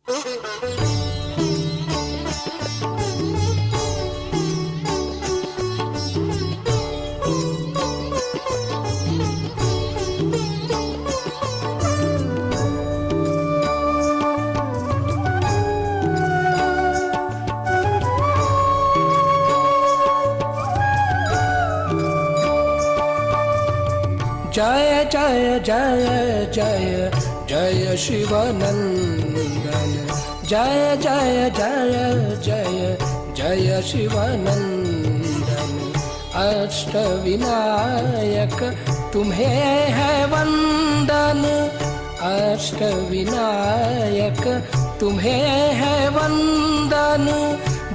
जय जय जय जय जय शिवानंदन, जय जय जय जय जय शिवानंदन। अष्टविनायक तुम्हें है वंदन, अष्टविनायक तुम्हें है वंदन।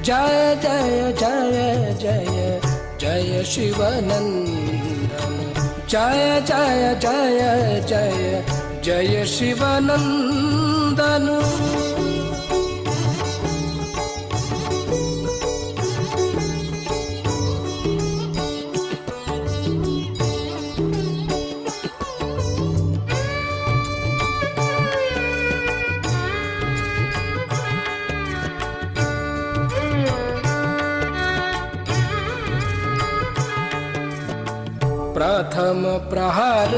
जय जय जय जय जय शिवानंदन, जय जय जय जय जय शिवानंदन। प्रथम प्रहर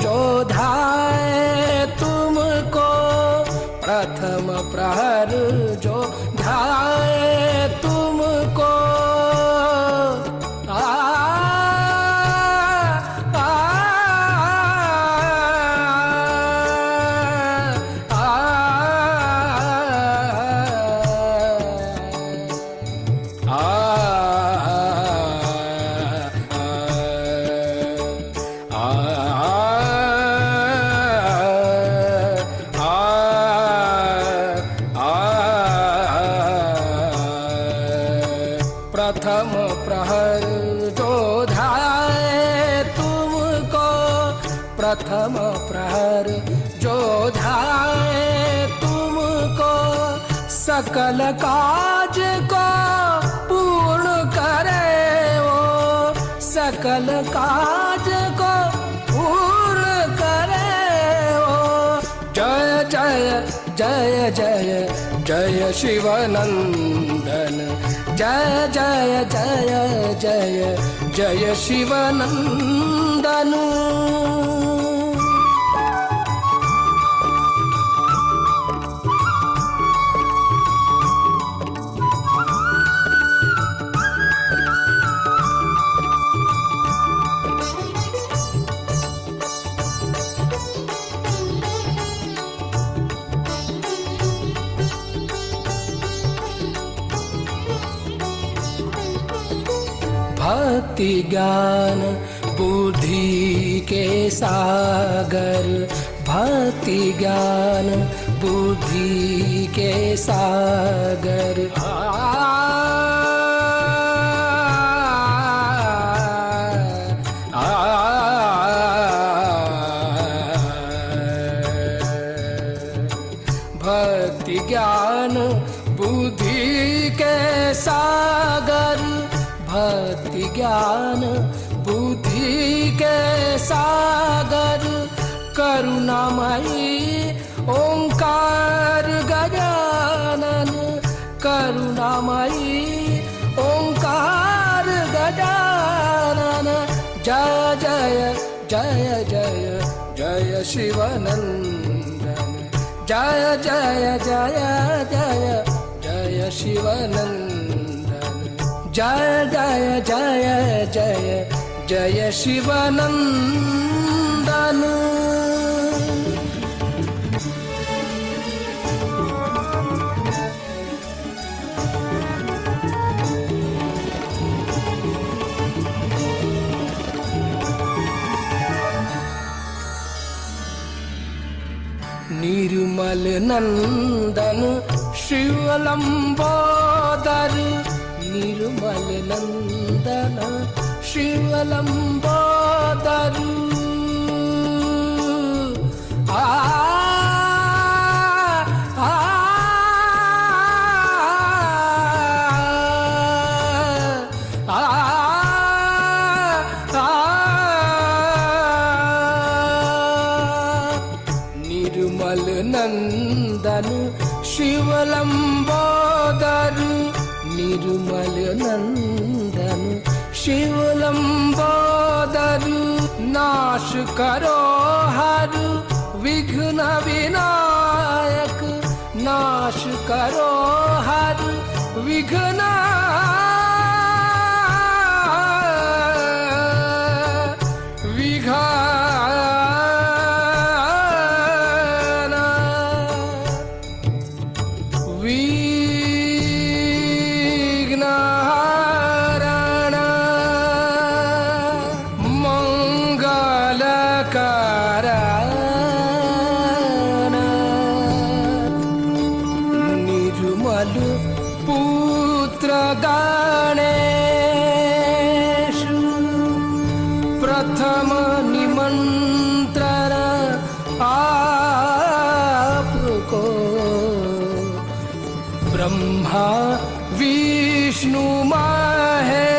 जो ध्याए तुमको, प्रथम प्रहर जो ध्याए तुमको। प्रथम प्रहर जो ध्याए तुमको, प्रथम प्रहर जो ध्याए तुमको। सकल काज को पूर्ण करे वो, सकल काज को पूर्ण करे वो। जय जय जय जय जय शिवानंदन, जय जय जय जय जय शिवानंदन। भक्ति ज्ञान बुद्धि के सागर, भक्ति ज्ञान बुद्धि के सागर। भक्ति ज्ञान बुद्धि के सागर, भक्ति ज्ञान बुद्धि के सागर। करुणामयी ओंकार गजानन, करुणामयी ओंकार गजानन। जय जय जय जय जय शिवानंदन, जय जय जय जय जय शिवानंदन, जय जय जय जय जय शिवानंदन। निर्मल नंदन शिवलंबोदर, निर्मल नंदन शिवलंबोदर। निर्मल नंदन शिवलंबोदरु निर्मल नंदन शिवलंबोदरु नाश करो हर विघ्न विनायक नाश करो हर विघ्न पुत्र गणेश प्रथम निमंत्रण आपको ब्रह्मा विष्णु महेश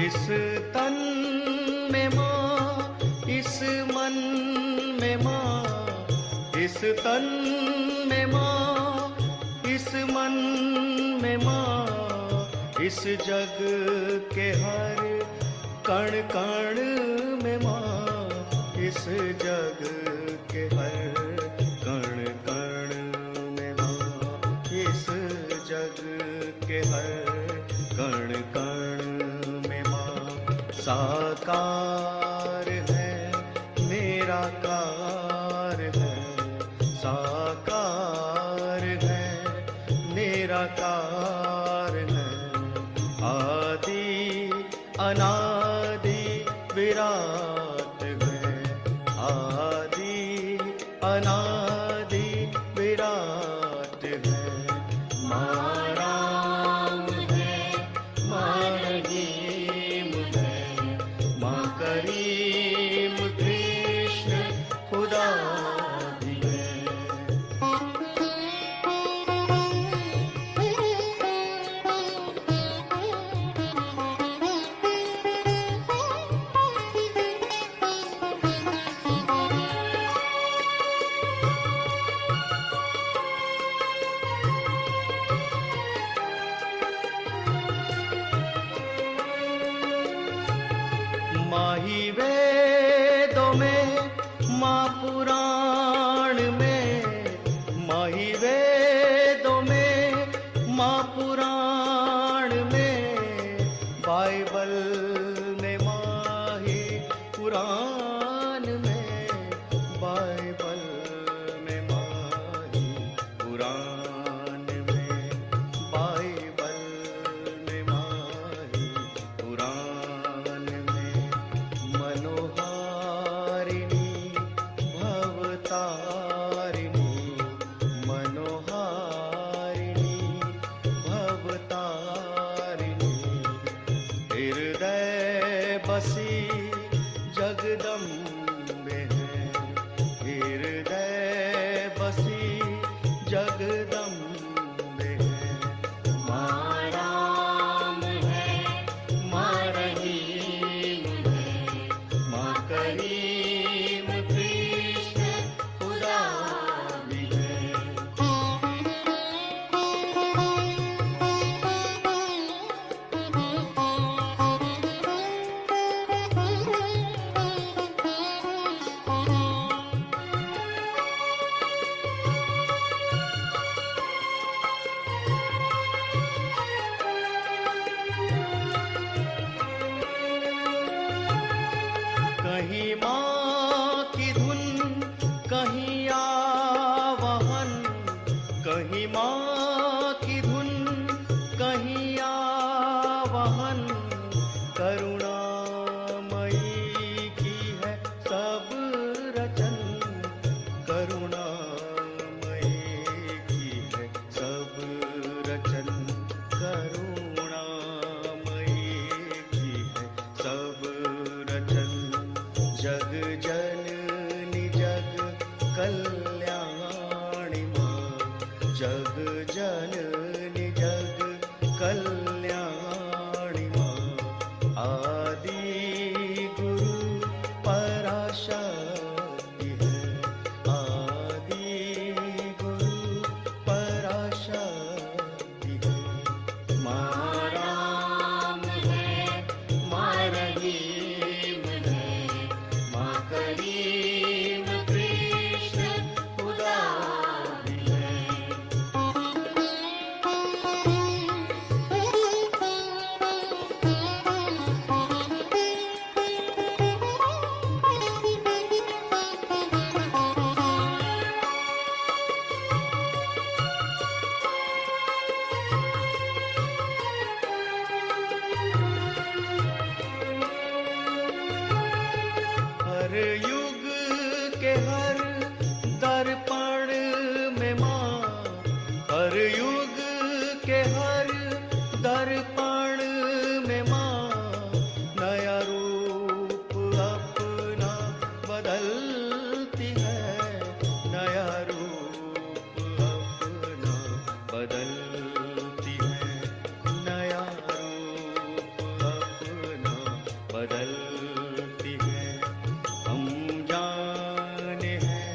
इस तन में माँ, इस मन में माँ, इस तन में माँ, इस मन में माँ, इस जग के हर कण कण में माँ, इस जग के हर कण कण में माँ, इस जग के हर कण कण में माँ साकार है, निराकार है, साकार है, निराकार है, आदि अनादि विराट है, आदि अनादि विराट है, माँ राम है, माँ रहीम है, माँ करीम कृष्ण खुदा भी है। माही वेदों में, माँ पुराण में, माही वेदों में, माँ पुराण में, बाइबल बसी जगदम्बे है, हृदय बसी जगदम्बे है। माँ राम है, माँ रहीम है, माँ करीम कृष्ण खुदा भी है। कहीं माँ की धुन, कहीं आवाहन, कहीं माँ की धुन, कहीं आवाहन। करुणामयी की है सब रचन, करुणामयी की है सब रचन, करुणामयी की है सब रचन। जग जननी जग कल्याणी माँ, जग जननी जग कल्याणी माँ। आदि गुरु पराशक्ति है, आदि गुरु पराशक्ति है। माँ राम है, माँ रहीम है, माँ करीम कृष्ण खुदा भी है। हर युग के हर दर्पण में माँ, हर युग के हर दर्पण में माँ, नया रूप अपना बदलती है, नया रूप अपना बदलती है, नया रूप अपना बदलती है। हम जाने हैं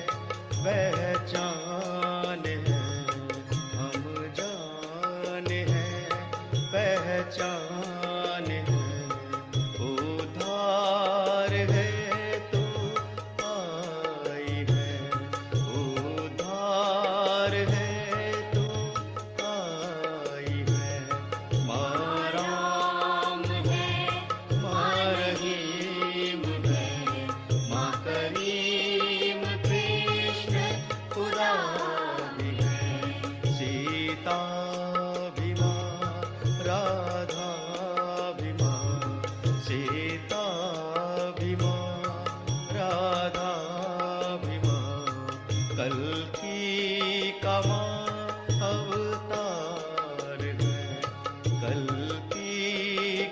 पहचान है, हम जाने हैं पहचान है। उद्धार है तू आई है, उद्धार है तू आई है। माँ राम है, माँ रहीम है, माँ करीम कृष्ण खुदा भी है। सीता भी माँ, राधा भी माँ, सीता भी माँ, राधा भी माँ। कल्कि का माँ अवतार है, कल्कि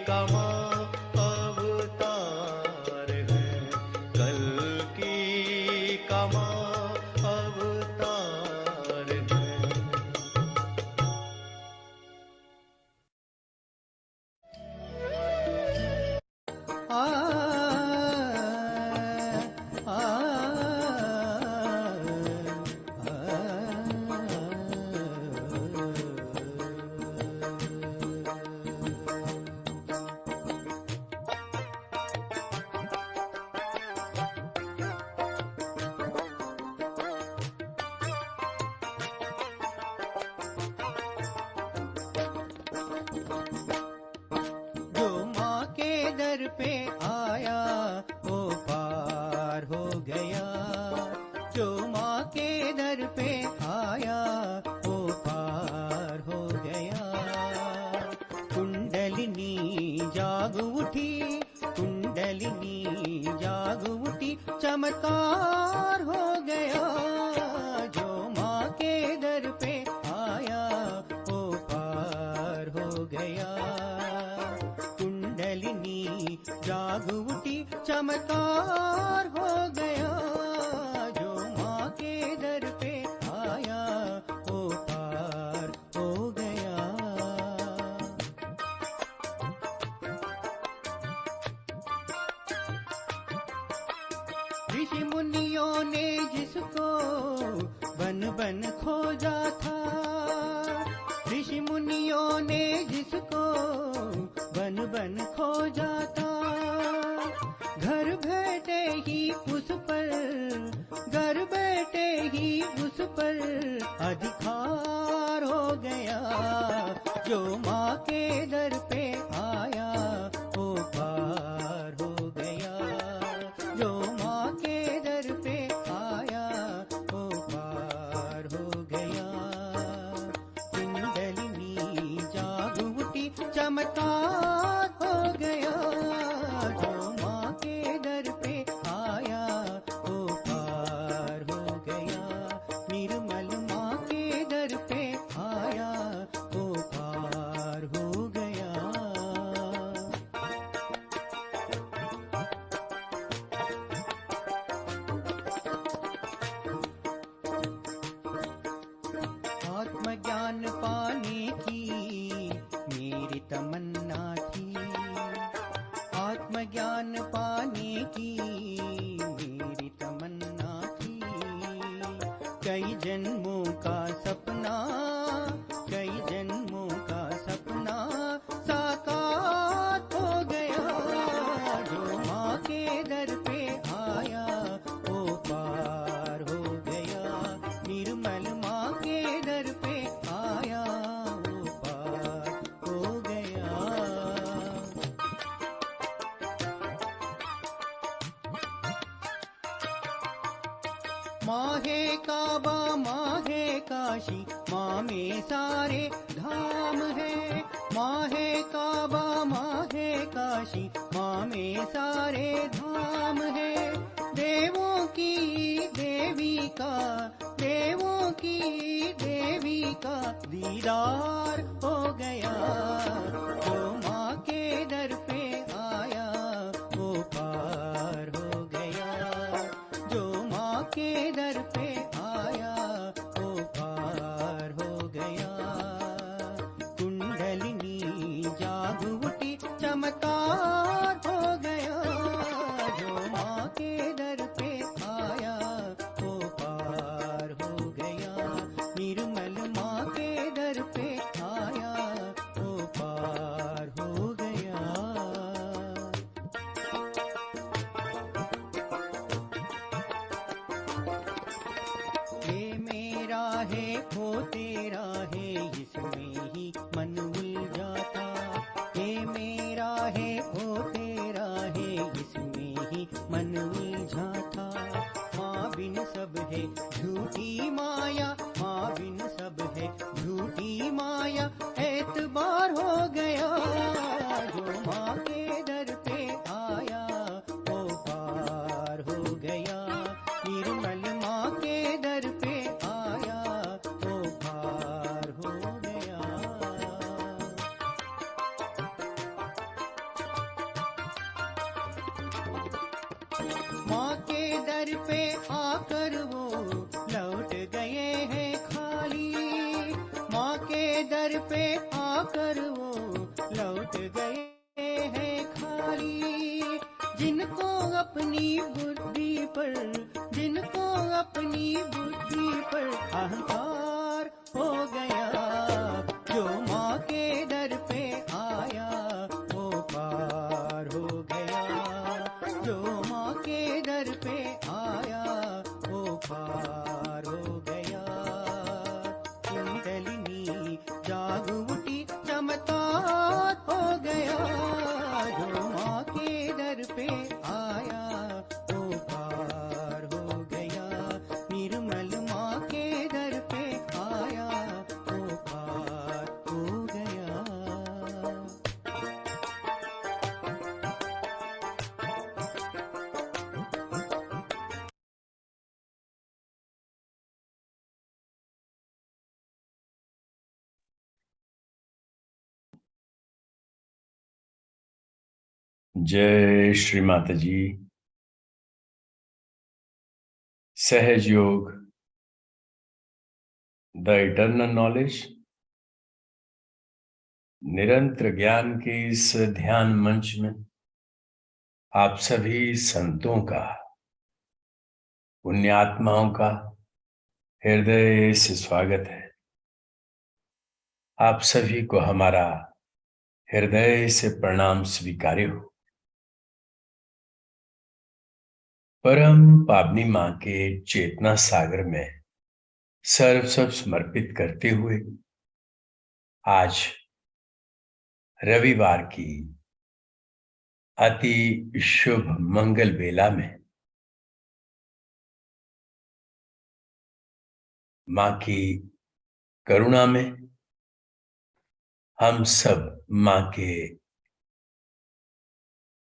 का माँ अवतार है, कल्कि का माँ अवतार है। आ आ जो माँ के दर पे आया वो पार हो गया, जो माँ के दर पे आया वो पार हो गया। कुंडलिनी जाग उठी, कुंडलिनी जाग उठी, चमत्कार हो गया। जो माँ के दर पे आया वो पार हो गया। कुंडलिनी जाग चमत्कार हो गया, जो माँ के दर पे आया वो पार हो गया। ऋषि मुनियों ने जिसको बन बन खोजा था, ऋषि मुनियों ने जिसको बन बन खोजा था, घर बैठे ही उस पर, घर बैठे ही उस पर अधिकार हो गया, जो माँ के दर पे आया वो पार हो गया, जो माँ के दर पे आया वो पार हो गया। कुंडलिनी जाग उठी, चमत्कार हो गया, जो माँ के दर पे आया वो पार हो गया, निर्मल माँ के दर पे आया वो पार हो गया। आत्मज्ञान पाने की मेरी तमन्ना थी, आत्मज्ञान पाने की मेरी तमन्ना थी, कई जन्मों का सपना, कई जन्मों का सपना साकार हो गया, जो माँ के दर पे आया वो पार हो गया, निर्मल माँ के दर पे आया वो पार हो गया। माँ है काबा, माँ है काशी, माँ में सारे धाम है, माँ है काबा, माँ है काशी, माँ में सारे धाम है, देवों की देवी का, देवों की देवी का दीदार हो गया, जो माँ के दर पे आया वो पार हो गया, जो माँ के दर पे आया वो पार हो गया। कुंडलिनी जाग उठी, चमत्कार हो गया, जो माँ के दर पे आया वो पार हो गया, निर्मल माँ के दर पे आया वो पार हो गया। ये मेरा है वो तेरा है, इसमें ही मन उलझाता, ये मेरा है वो तेरा है, इसमें ही मन उलझाता, माँ बिन सब है झूठी माया, माँ बिन सब है झूठी माया, एतबार हो गया, जो माँ के दर पे आया वो पार हो गया, निर्मल माँ के दर पे आया वो पार हो गया। माँ के दर पे आकर वो लौट गए हैं खाली, माँ के दर पे आकर वो लौट गए हैं खाली, जिनको अपनी बुद्धि पर, जिनको अपनी बुद्धि पर अहंकार हो गया, जो माँ के दर पे आया वो पार हो गया, जो माँ के दर पे आया वो पार हो गया। कुंडलिनी जाग उठी, चमत्कार हो गया, जो माँ के दर पे आया वो पार हो गया, निर्मल माँ के दर पे आया वो पार हो गया। जय श्री माता जी। सहज योग, द इटर्नल नॉलेज, निरंतर ज्ञान के इस ध्यान मंच में आप सभी संतों का, पुण्यात्माओं का हृदय से स्वागत है। आप सभी को हमारा हृदय से प्रणाम स्वीकार्य हो। परम पावनी मां के चेतना सागर में सर्वस्व समर्पित करते हुए आज रविवार की अति शुभ मंगल बेला में मां की करुणा में हम सब मां के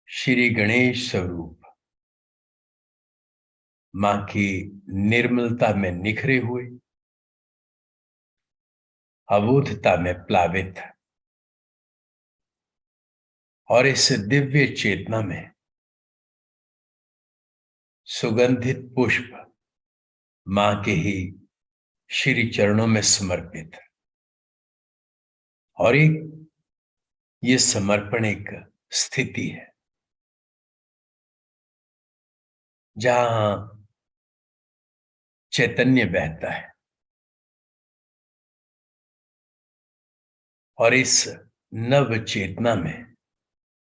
श्री गणेश स्वरूप, मां की निर्मलता में निखरे हुए, अबोधता में प्लावित और इस दिव्य चेतना में सुगंधित पुष्प मां के ही श्री चरणों में समर्पित। और ये समर्पण एक स्थिति है जहां चैतन्य बहता है और इस नव चेतना में,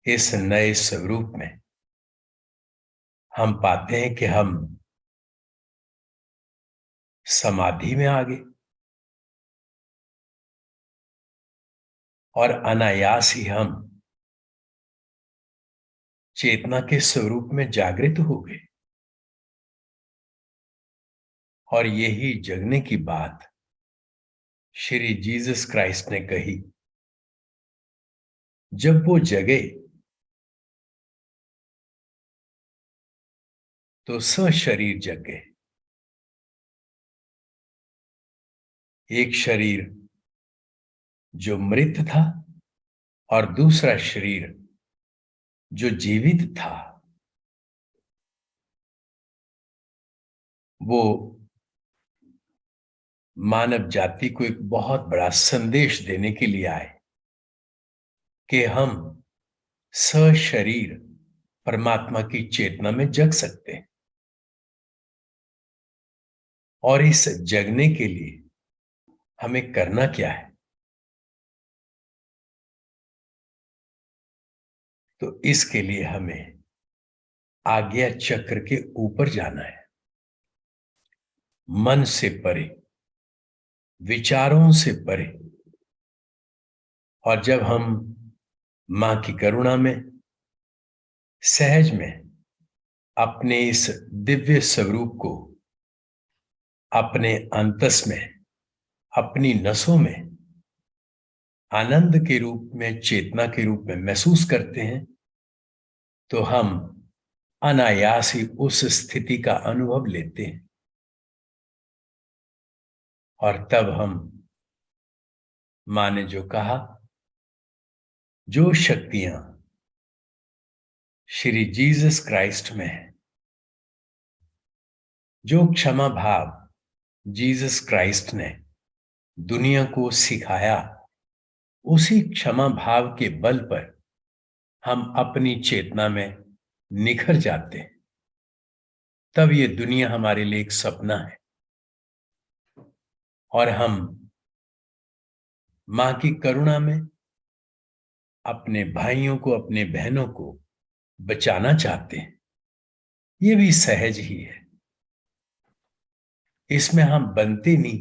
इस नए स्वरूप में हम पाते हैं कि हम समाधि में आ गए और अनायास ही हम चेतना के स्वरूप में जागृत हो गए। और यही जगने की बात श्री जीसस क्राइस्ट ने कही। जब वो जगे तो सशरीर जग गए। एक शरीर जो मृत था और दूसरा शरीर जो जीवित था। वो मानव जाति को एक बहुत बड़ा संदेश देने के लिए आए कि हम सशरीर परमात्मा की चेतना में जग सकते हैं। और इस जगने के लिए हमें करना क्या है? तो इसके लिए हमें आज्ञा चक्र के ऊपर जाना है, मन से परे, विचारों से परे। और जब हम मां की करुणा में, सहज में अपने इस दिव्य स्वरूप को अपने अंतस में, अपनी नसों में आनंद के रूप में, चेतना के रूप में महसूस करते हैं, तो हम अनायास ही उस स्थिति का अनुभव लेते हैं। और तब हम, मां ने जो कहा, जो शक्तियां श्री जीसस क्राइस्ट में है, जो क्षमा भाव जीसस क्राइस्ट ने दुनिया को सिखाया, उसी क्षमा भाव के बल पर हम अपनी चेतना में निखर जाते हैं। तब ये दुनिया हमारे लिए एक सपना है और हम मां की करुणा में अपने भाइयों को, अपने बहनों को बचाना चाहते हैं। ये भी सहज ही है। इसमें हम बनते नहीं,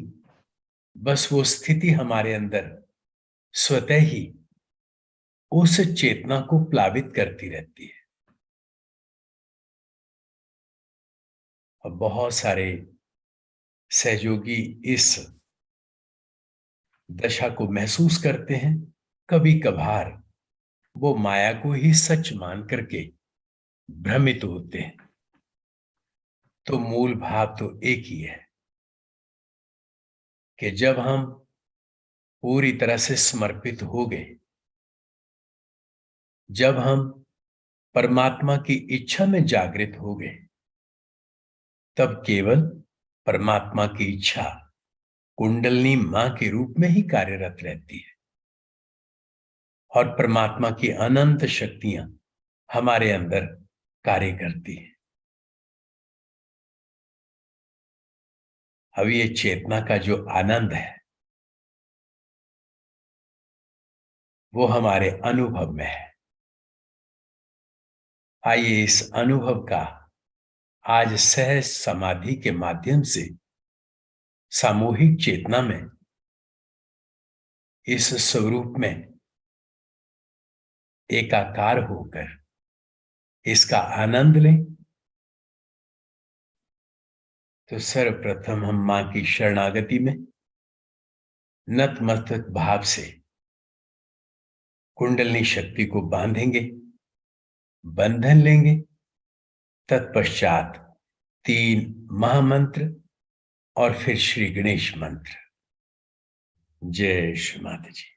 बस वो स्थिति हमारे अंदर स्वतः ही उस चेतना को प्लावित करती रहती है। और बहुत सारे सहयोगी इस दशा को महसूस करते हैं। कभी कभार वो माया को ही सच मान करके भ्रमित होते हैं। तो मूल भाव तो एक ही है कि जब हम पूरी तरह से समर्पित हो गए, जब हम परमात्मा की इच्छा में जागृत हो गए, तब केवल परमात्मा की इच्छा कुंडलिनी मां के रूप में ही कार्यरत रहती है और परमात्मा की अनंत शक्तियां हमारे अंदर कार्य करती हैं। अब ये चेतना का जो आनंद है वो हमारे अनुभव में है। आइए इस अनुभव का आज सहज समाधि के माध्यम से सामूहिक चेतना में इस स्वरूप में एकाकार होकर इसका आनंद लें। तो सर्वप्रथम हम मां की शरणागति में नतमस्तक भाव से कुंडलिनी शक्ति को बांधेंगे, बंधन लेंगे। तत्पश्चात 3 महामंत्र और फिर श्री गणेश मंत्र। जय श्री माता जी।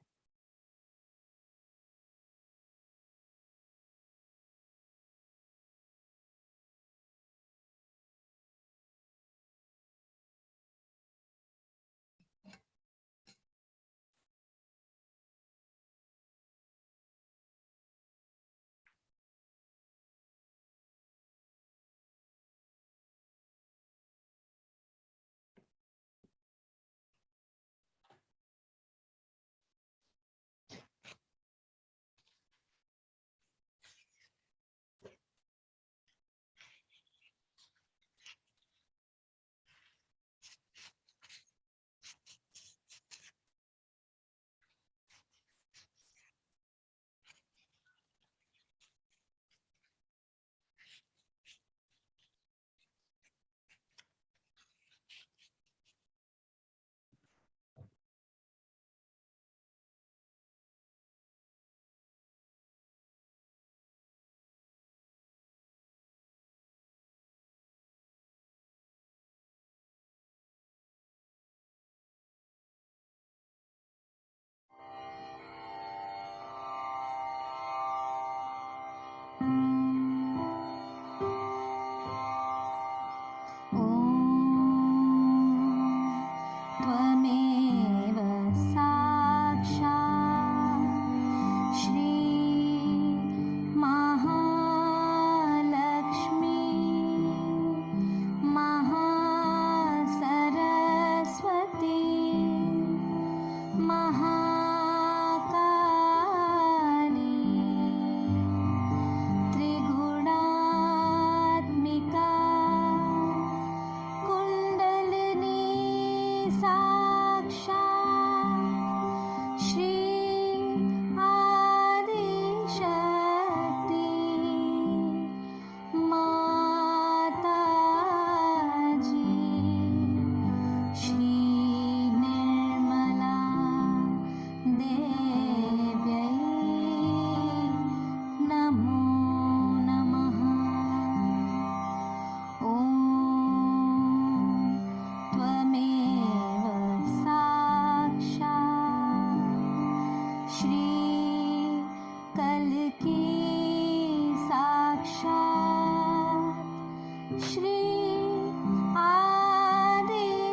त्वमेव साक्षात् श्री महालक्ष्मी महासरस्वती महाकाली त्रिगुणात्मिका कुंडलिनी साक्षात् श्री आदिशक्ति माताजी श्री निर्मला देव्यै नमो नमः। ॐ त्वमेव साक्षात् श्री कल्की साक्षात् श्री आदिशक्ति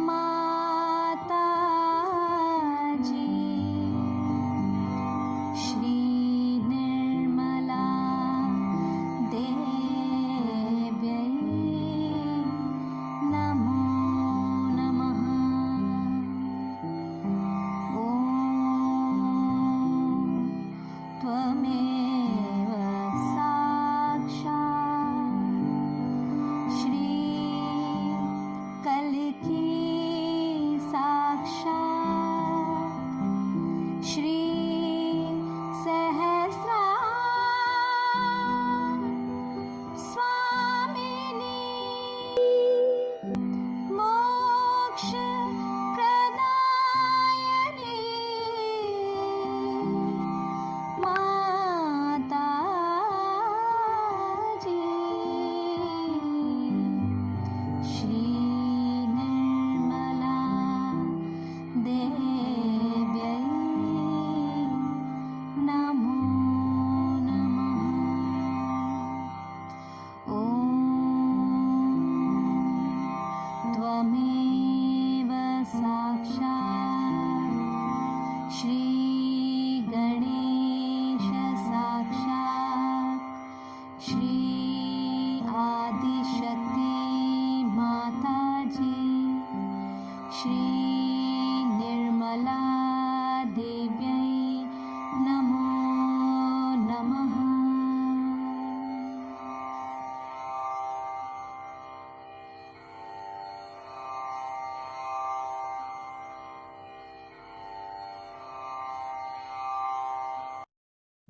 माताजी श्री निर्मला देव्यै नमो नमः। ॐ त्वमेव साक्षात् श्री कल्की साक्षात् श्री सहस्रा स्वामिनी मोक्ष प्रदायिनी माताजी श्री निर्मला देव्यै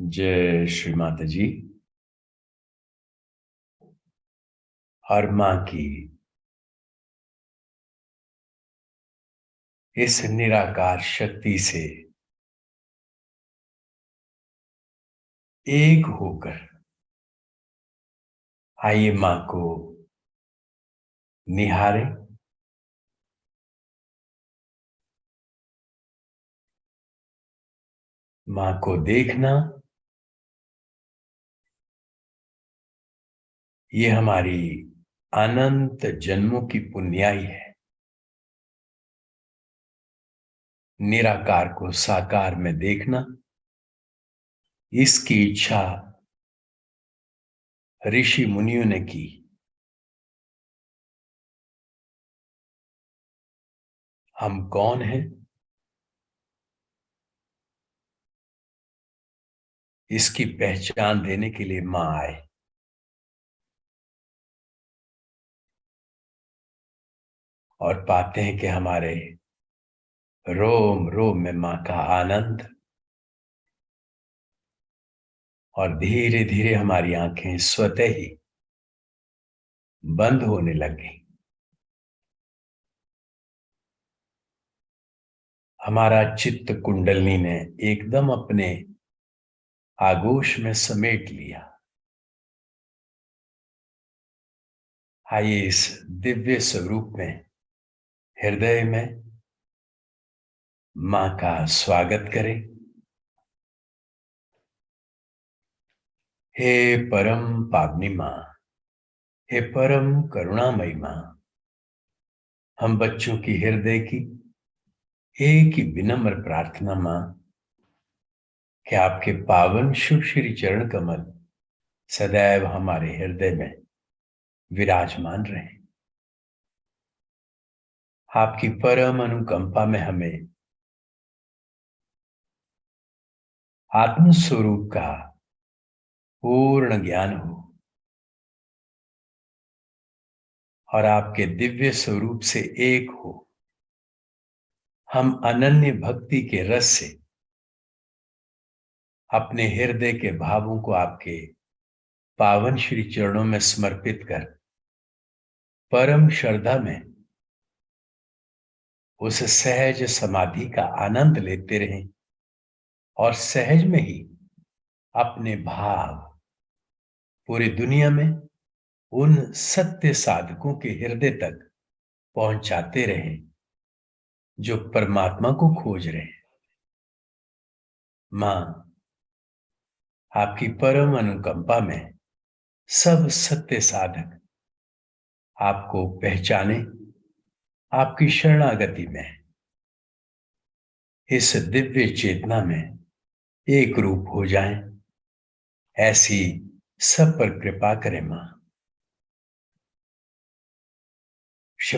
जय श्री माता जी। और मां की इस निराकार शक्ति से एक होकर आइए मां को निहारें। मां को देखना ये हमारी अनंत जन्मों की पुण्याई है। निराकार को साकार में देखना इसकी इच्छा ऋषि मुनियों ने की। हम कौन हैं इसकी पहचान देने के लिए मां आए। और पाते हैं कि हमारे रोम रोम में मां का आनंद। और धीरे धीरे हमारी आंखें स्वतः ही बंद होने लगी। हमारा चित्त कुंडलनी ने एकदम अपने आगोश में समेट लिया। आइए इस दिव्य स्वरूप में हृदय में मां का स्वागत करें। हे परम पावनी मां, हे परम करुणामयी मां, हम बच्चों की हृदय की एक ही विनम्र प्रार्थना मां कि आपके पावन शुभ श्री चरण कमल सदैव हमारे हृदय में विराजमान रहे। आपकी परम अनुकंपा में हमें आत्म स्वरूप का पूर्ण ज्ञान हो और आपके दिव्य स्वरूप से एक हो। हम अनन्य भक्ति के रस से अपने हृदय के भावों को आपके पावन श्री चरणों में समर्पित कर परम श्रद्धा में उस सहज समाधि का आनंद लेते रहें और सहज में ही अपने भाव पूरी दुनिया में उन सत्य साधकों के हृदय तक पहुंचाते रहें जो परमात्मा को खोज रहे हैं। मां, आपकी परम अनुकंपा में सब सत्य साधक आपको पहचाने, आपकी शरणागति में इस दिव्य चेतना में एक रूप हो जाएं, ऐसी सब पर कृपा करें मां।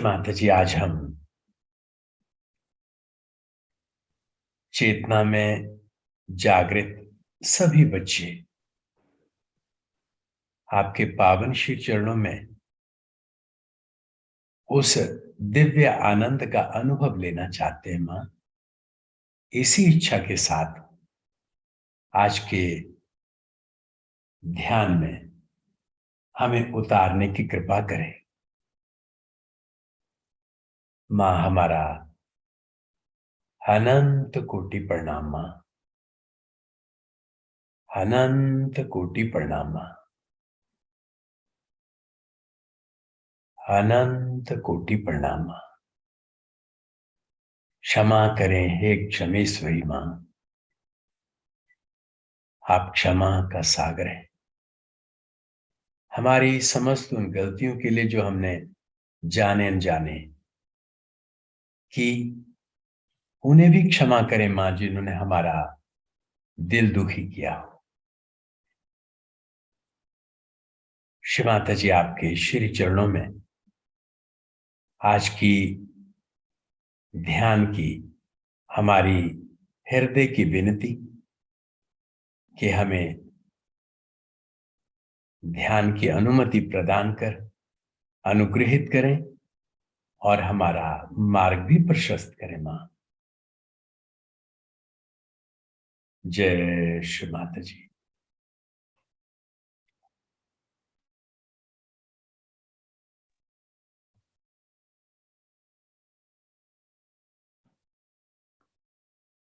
माता जी, आज हम चेतना में जागृत सभी बच्चे आपके पावन श्री चरणों में उस दिव्य आनंद का अनुभव लेना चाहते हैं मां। इसी इच्छा के साथ आज के ध्यान में हमें उतारने की कृपा करें मां। हमारा अनंत कोटि प्रणाम मां, अनंत कोटि प्रणाम मां, अनंत कोटि प्रणाम मां। क्षमा करें हे क्षमेश्वरी मां, आप क्षमा का सागर हैं। हमारी समस्त उन गलतियों के लिए जो हमने जाने अनजाने की, उन्हें भी क्षमा करें मां, जिन्होंने हमारा दिल दुखी किया हो। माता जी, आपके श्री चरणों में आज की ध्यान की हमारी हृदय की विनती कि हमें ध्यान की अनुमति प्रदान कर अनुग्रहित करें और हमारा मार्ग भी प्रशस्त करें मां। जय श्री माता जी।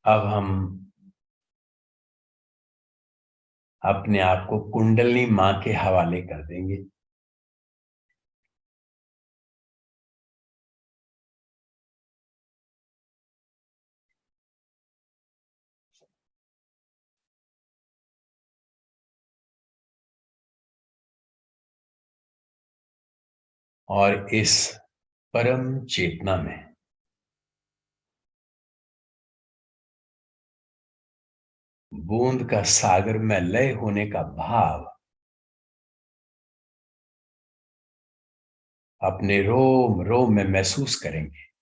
अब हम अपने आप को कुंडलिनी मां के हवाले कर देंगे। और इस परम चेतना में बूंद का सागर में लय होने का भाव अपने रोम रोम में महसूस करेंगे।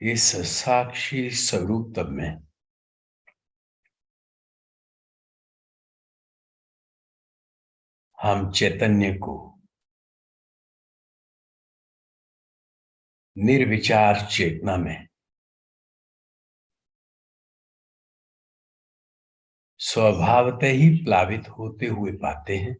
इस साक्षी स्वरूप तब में हम चैतन्य को निर्विचार चेतना में स्वभावतः ही प्लावित होते हुए पाते हैं।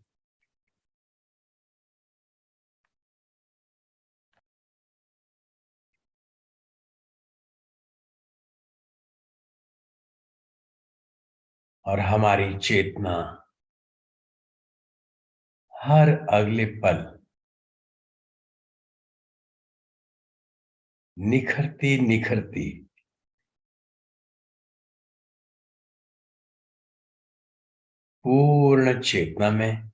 और हमारी चेतना हर अगले पल निखरती निखरती पूर्ण चेतना में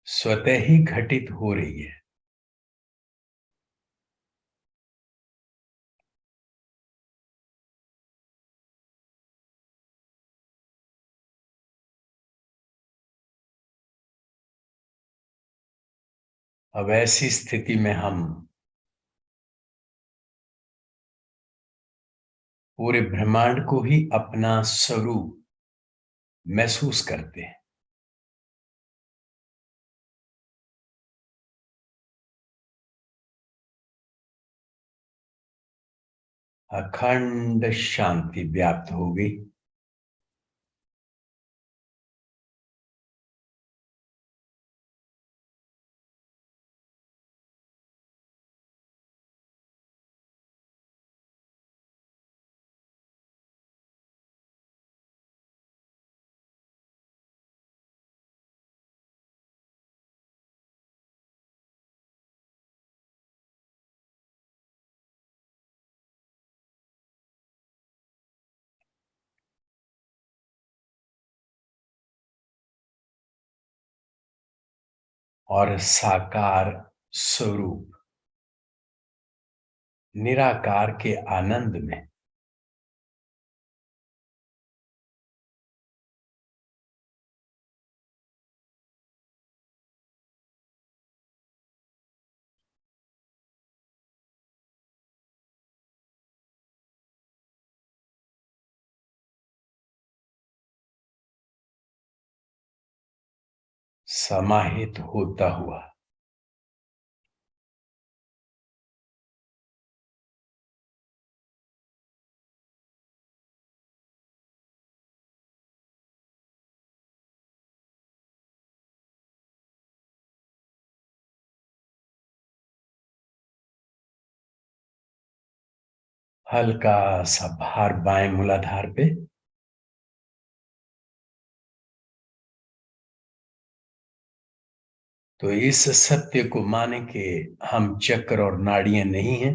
स्वतः ही घटित हो रही है। अब ऐसी स्थिति में हम पूरे ब्रह्मांड को ही अपना स्वरूप महसूस करते हैं। अखंड शांति व्याप्त हो गई। और साकार स्वरूप निराकार के आनंद में समाहित होता हुआ हल्का सा भार बाएं मूलाधार पे, तो इस सत्य को माने कि हम चक्र और नाड़ियां नहीं हैं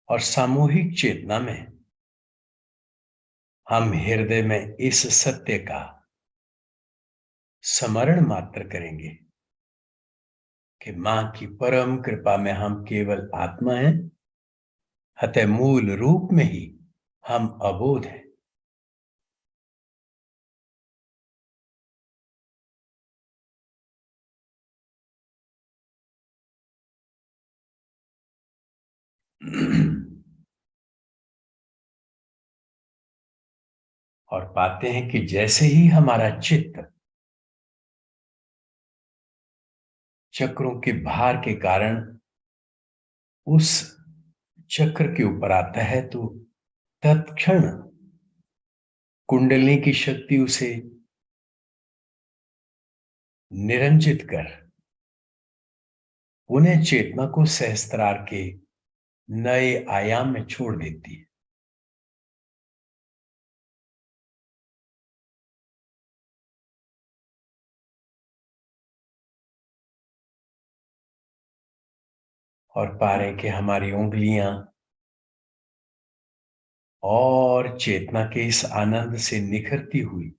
और सामूहिक चेतना में हम हृदय में इस सत्य का स्मरण मात्र करेंगे कि मां की परम कृपा में हम केवल आत्मा हैं, अतः मूल रूप में ही हम अबोध हैं। और पाते हैं कि जैसे ही हमारा चित्त चक्रों के भार के कारण उस चक्र के ऊपर आता है तो तत्क्षण कुंडली की शक्ति उसे निरंजित कर पुनः चेतना को सहस्त्रार के नए आयाम में छोड़ देती है। और पा रहे कि हमारी उंगलियां और चेतना के इस आनंद से निखरती हुई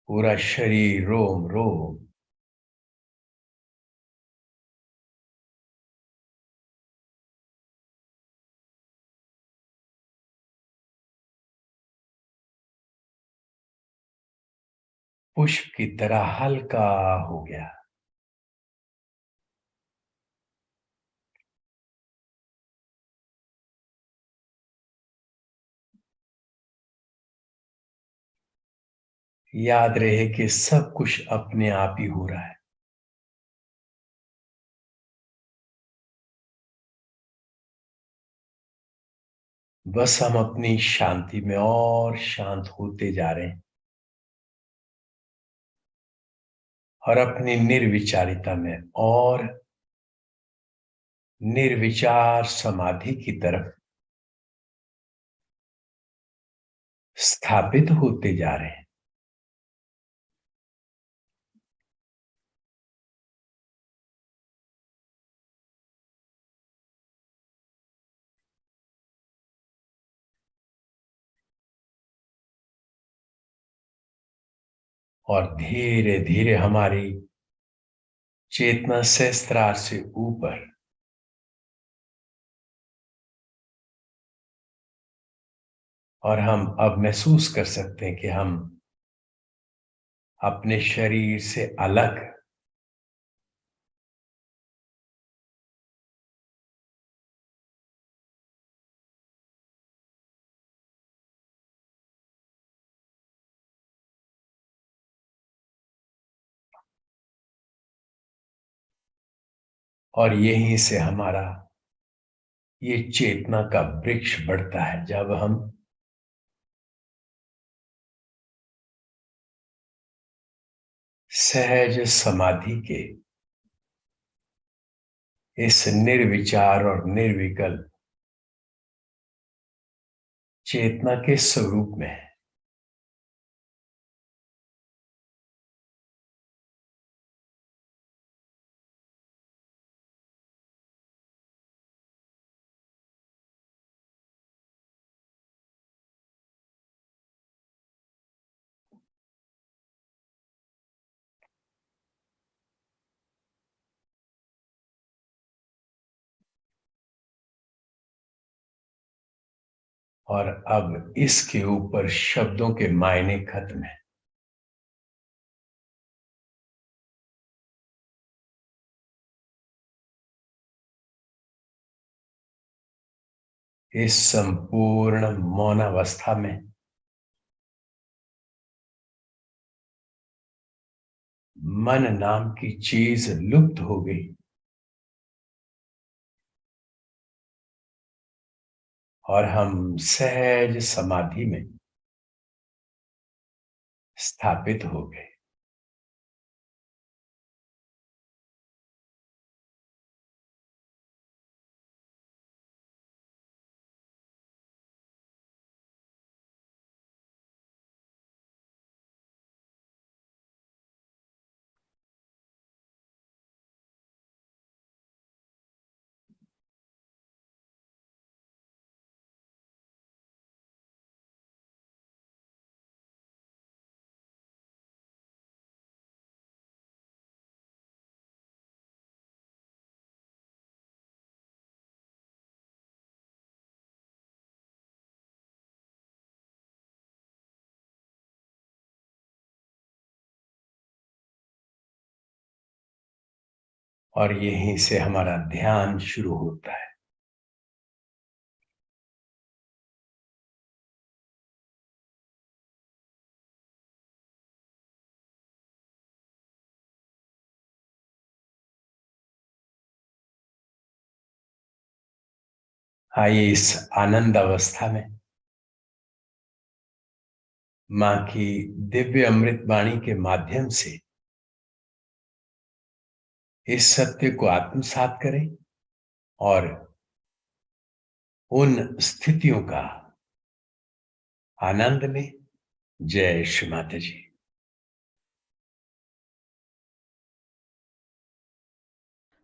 पूरा शरीर रोम रोम पुष्प की तरह हल्का हो गया। याद रहे कि सब कुछ अपने आप ही हो रहा है। बस हम अपनी शांति में और शांत होते जा रहे हैं और अपनी निर्विचारिता में और निर्विचार समाधि की तरफ स्थापित होते जा रहे हैं। और धीरे धीरे हमारी चेतना सहस्त्रार से ऊपर और हम अब महसूस कर सकते हैं कि हम अपने शरीर से अलग और यहीं से हमारा ये चेतना का वृक्ष बढ़ता है जब हम सहज समाधि के इस निर्विचार और निर्विकल्प चेतना के स्वरूप में है। और अब इसके ऊपर शब्दों के मायने खत्म है। इस संपूर्ण मौनावस्था में मन नाम की चीज लुप्त हो गई और हम सहज समाधि में स्थापित हो गए। और यहीं से हमारा ध्यान शुरू होता है। आइए इस आनंद अवस्था में मां की दिव्य अमृत वाणी के माध्यम से इस सत्य को आत्मसात करें और उन स्थितियों का आनंद लें। जय श्री माता जी।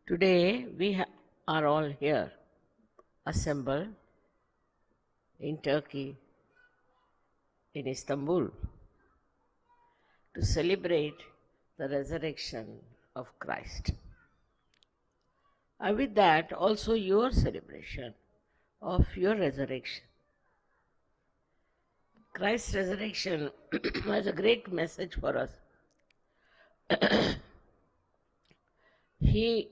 Today we are all here, assembled in Turkey, in Istanbul, to celebrate the resurrection of Christ. And with that, also your celebration of your resurrection. Christ's resurrection has a great message for us. He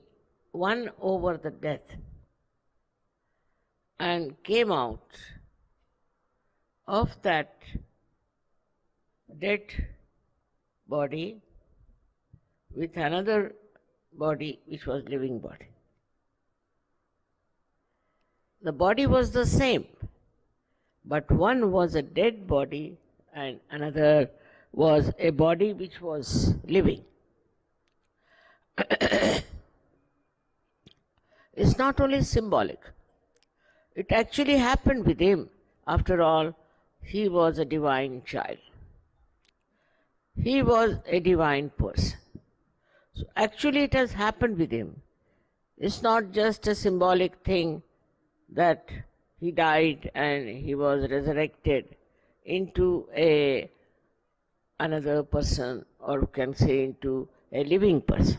won over the death and came out of that dead body with another body which was living body. The body was the same, but one was a dead body and another was a body which was living. It's not only symbolic. It actually happened with him. After all, he was a divine child. He was a divine person. So actually it has happened with him. It's not just a symbolic thing that he died and he was resurrected into another person, or we can say into a living person.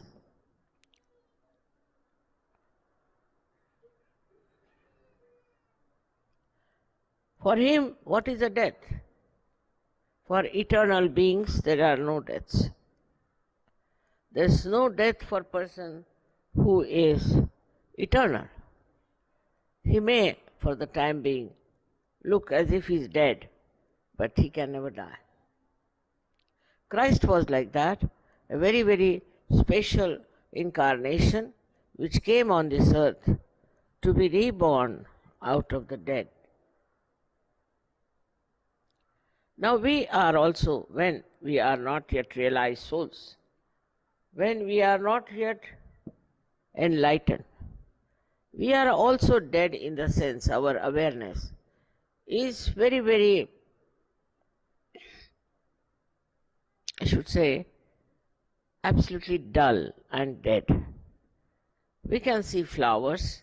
For him, what is a death? For eternal beings, there are no deaths. There is no death for a person who is eternal. He may, for the time being, look as if he is dead, but he can never die. Christ was like that, a very, very special incarnation which came on this earth to be reborn out of the dead. Now we are also, when we are not yet realized souls, when we are not yet enlightened, we are also dead in the sense our awareness is very, very, I should say, absolutely dull and dead. We can see flowers,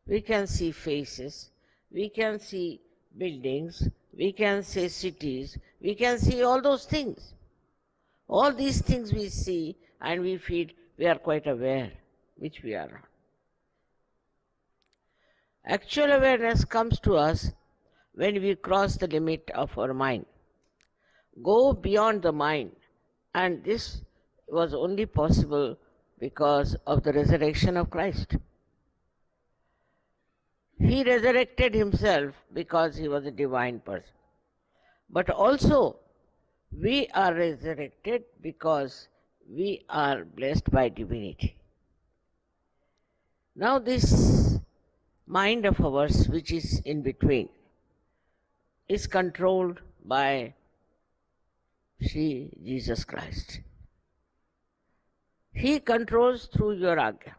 we can see faces, we can see buildings, we can see cities, we can see all those things. All these things we see and we feel we are quite aware, which we are not. Actual awareness comes to us when we cross the limit of our mind, go beyond the mind, and this was only possible because of the resurrection of Christ. He resurrected himself because he was a divine person. But also, we are resurrected because we are blessed by divinity. Now this mind of ours, which is in between, is controlled by Sri Jesus Christ. He controls through your Agya,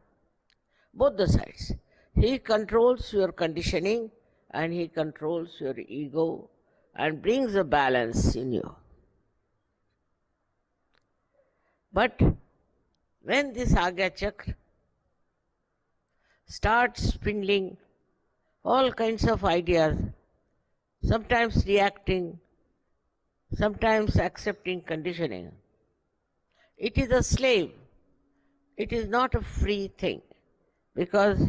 both the sides. He controls your conditioning and he controls your ego and brings a balance in you. But when this Agya Chakra starts spindling all kinds of ideas, sometimes reacting, sometimes accepting conditioning, it is a slave. It is not a free thing because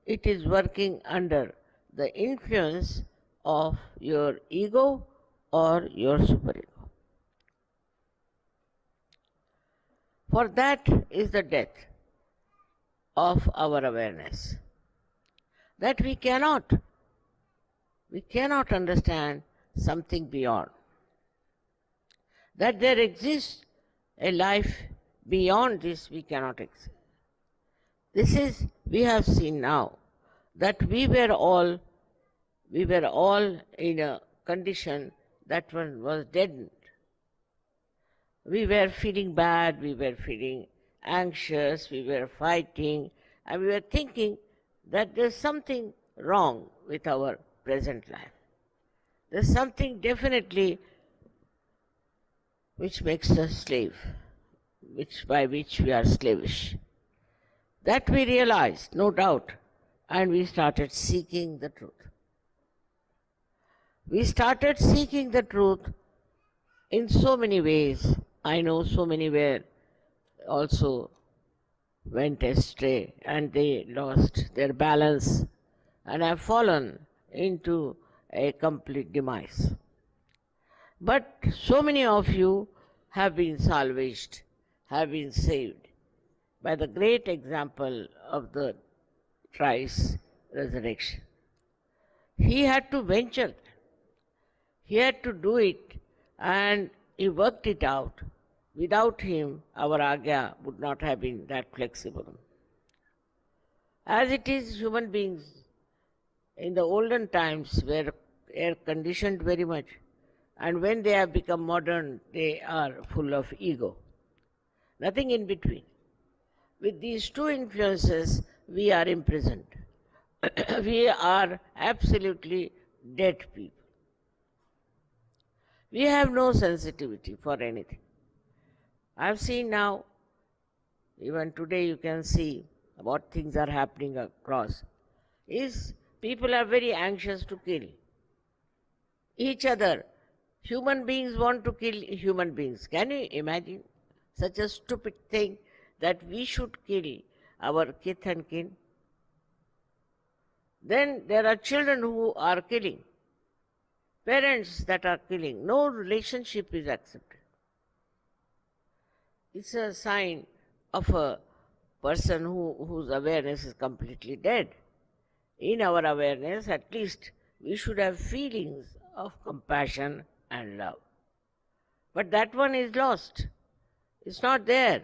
it is working under the influence of your ego or your superego. For that is the death. of our awareness. That we cannot understand something beyond. That there exists a life beyond this we cannot exist. This is, we have seen now, that we were all in a condition that one was deadened. We were feeling bad, we were feeling anxious, we were fighting, and we were thinking that there's something wrong with our present life. There's something definitely which makes us slave, by which we are slavish. That we realized, no doubt, and we started seeking the truth. We started seeking the truth in so many ways. I know so many were also went astray and they lost their balance and have fallen into a complete demise. But so many of you have been salvaged, have been saved by the great example of the thrice resurrection. He had to venture, he had to do it, and he worked it out. Without him, our Agya would not have been that flexible. As it is, human beings in the olden times were conditioned very much, and when they have become modern, they are full of ego. Nothing in between. With these two influences, we are imprisoned. We are absolutely dead people. We have no sensitivity for anything. I have seen now, even today you can see what things are happening across, is people are very anxious to kill each other. Human beings want to kill human beings. Can you imagine such a stupid thing, that we should kill our kith and kin? Then there are children who are killing, parents that are killing. No relationship is accepted. It's a sign of a person whose awareness is completely dead. In our awareness, at least, we should have feelings of compassion and love. But that one is lost. It's not there.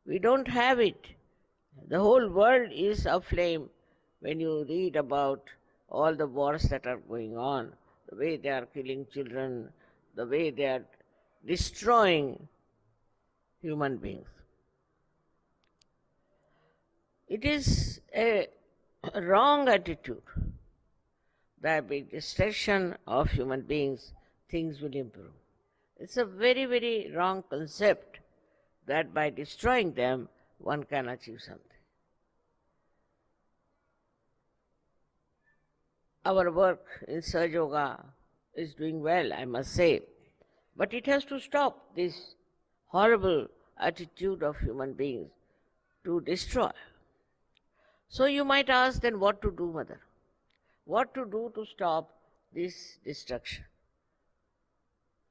We don't have it. The whole world is aflame when you read about all the wars that are going on, the way they are killing children, the way they are destroying human beings. It is a wrong attitude that by destruction of human beings, things will improve. It's a very, very wrong concept that by destroying them, one can achieve something. Our work in SahajaYoga is doing well, I must say, but it has to stop this horrible attitude of human beings to destroy. So you might ask, then what to do, Mother? What to do to stop this destruction?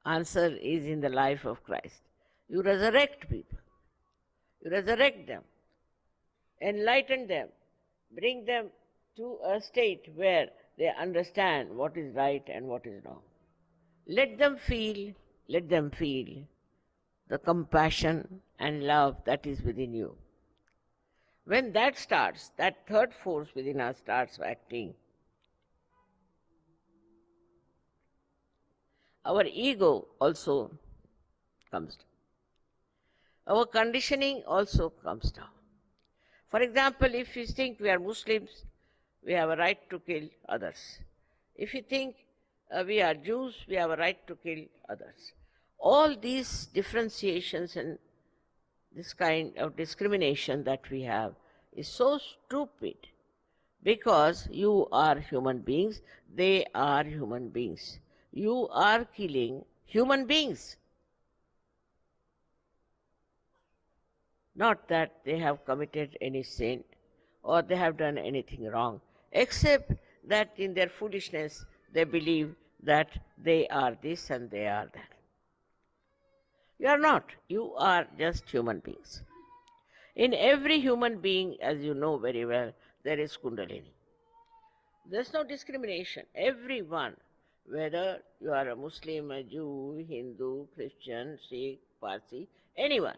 Answer is in the life of Christ. You resurrect people. You resurrect them, enlighten them, bring them to a state where they understand what is right and what is wrong. Let them feel the compassion and love that is within you. When that starts, that third force within us starts acting, our ego also comes down. Our conditioning also comes down. For example, if you think we are Muslims, we have a right to kill others. If you think we are Jews, we have a right to kill others. All these differentiations and this kind of discrimination that we have is so stupid, because you are human beings, they are human beings. You are killing human beings. Not that they have committed any sin or they have done anything wrong, except that in their foolishness they believe that they are this and they are that. You are not. You are just human beings. In every human being, as you know very well, there is Kundalini. There's no discrimination. Everyone, whether you are a Muslim, a Jew, Hindu, Christian, Sikh, Parsi, anyone,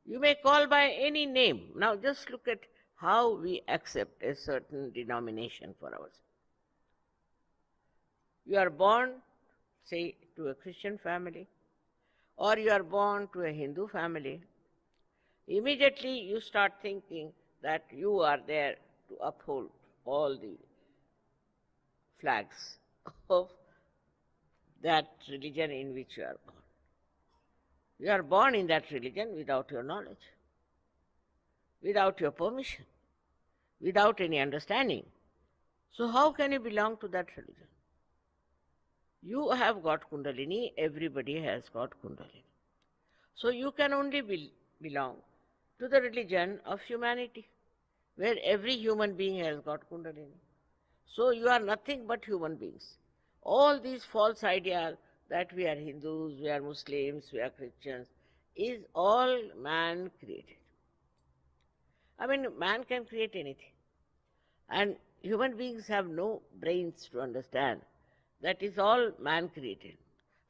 you may call by any name. Now just look at how we accept a certain denomination for ourselves. You are born, say, to a Christian family, or you are born to a Hindu family. Immediately you start thinking that you are there to uphold all the flags of that religion in which you are born. You are born in that religion without your knowledge, without your permission, without any understanding. So how can you belong to that religion? You have got Kundalini, everybody has got Kundalini. So you can only belong to the religion of humanity, where every human being has got Kundalini. So you are nothing but human beings. All these false ideas that we are Hindus, we are Muslims, we are Christians, is all man created. I mean, man can create anything. And human beings have no brains to understand. That is all man created.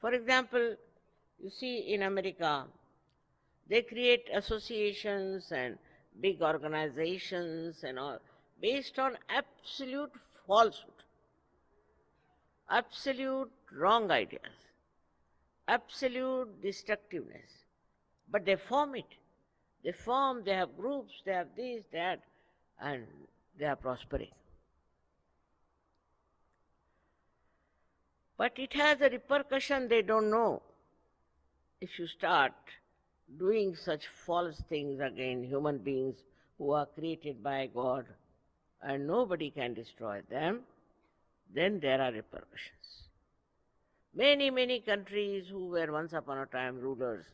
For example, you see in America, they create associations and big organizations and all based on absolute falsehood, absolute wrong ideas, absolute destructiveness. But they form it. They form, they have groups, they have this, that, and they are prospering. But it has a repercussion they don't know. If you start doing such false things against human beings who are created by God and nobody can destroy them, then there are repercussions. Many, many countries who were once upon a time rulers,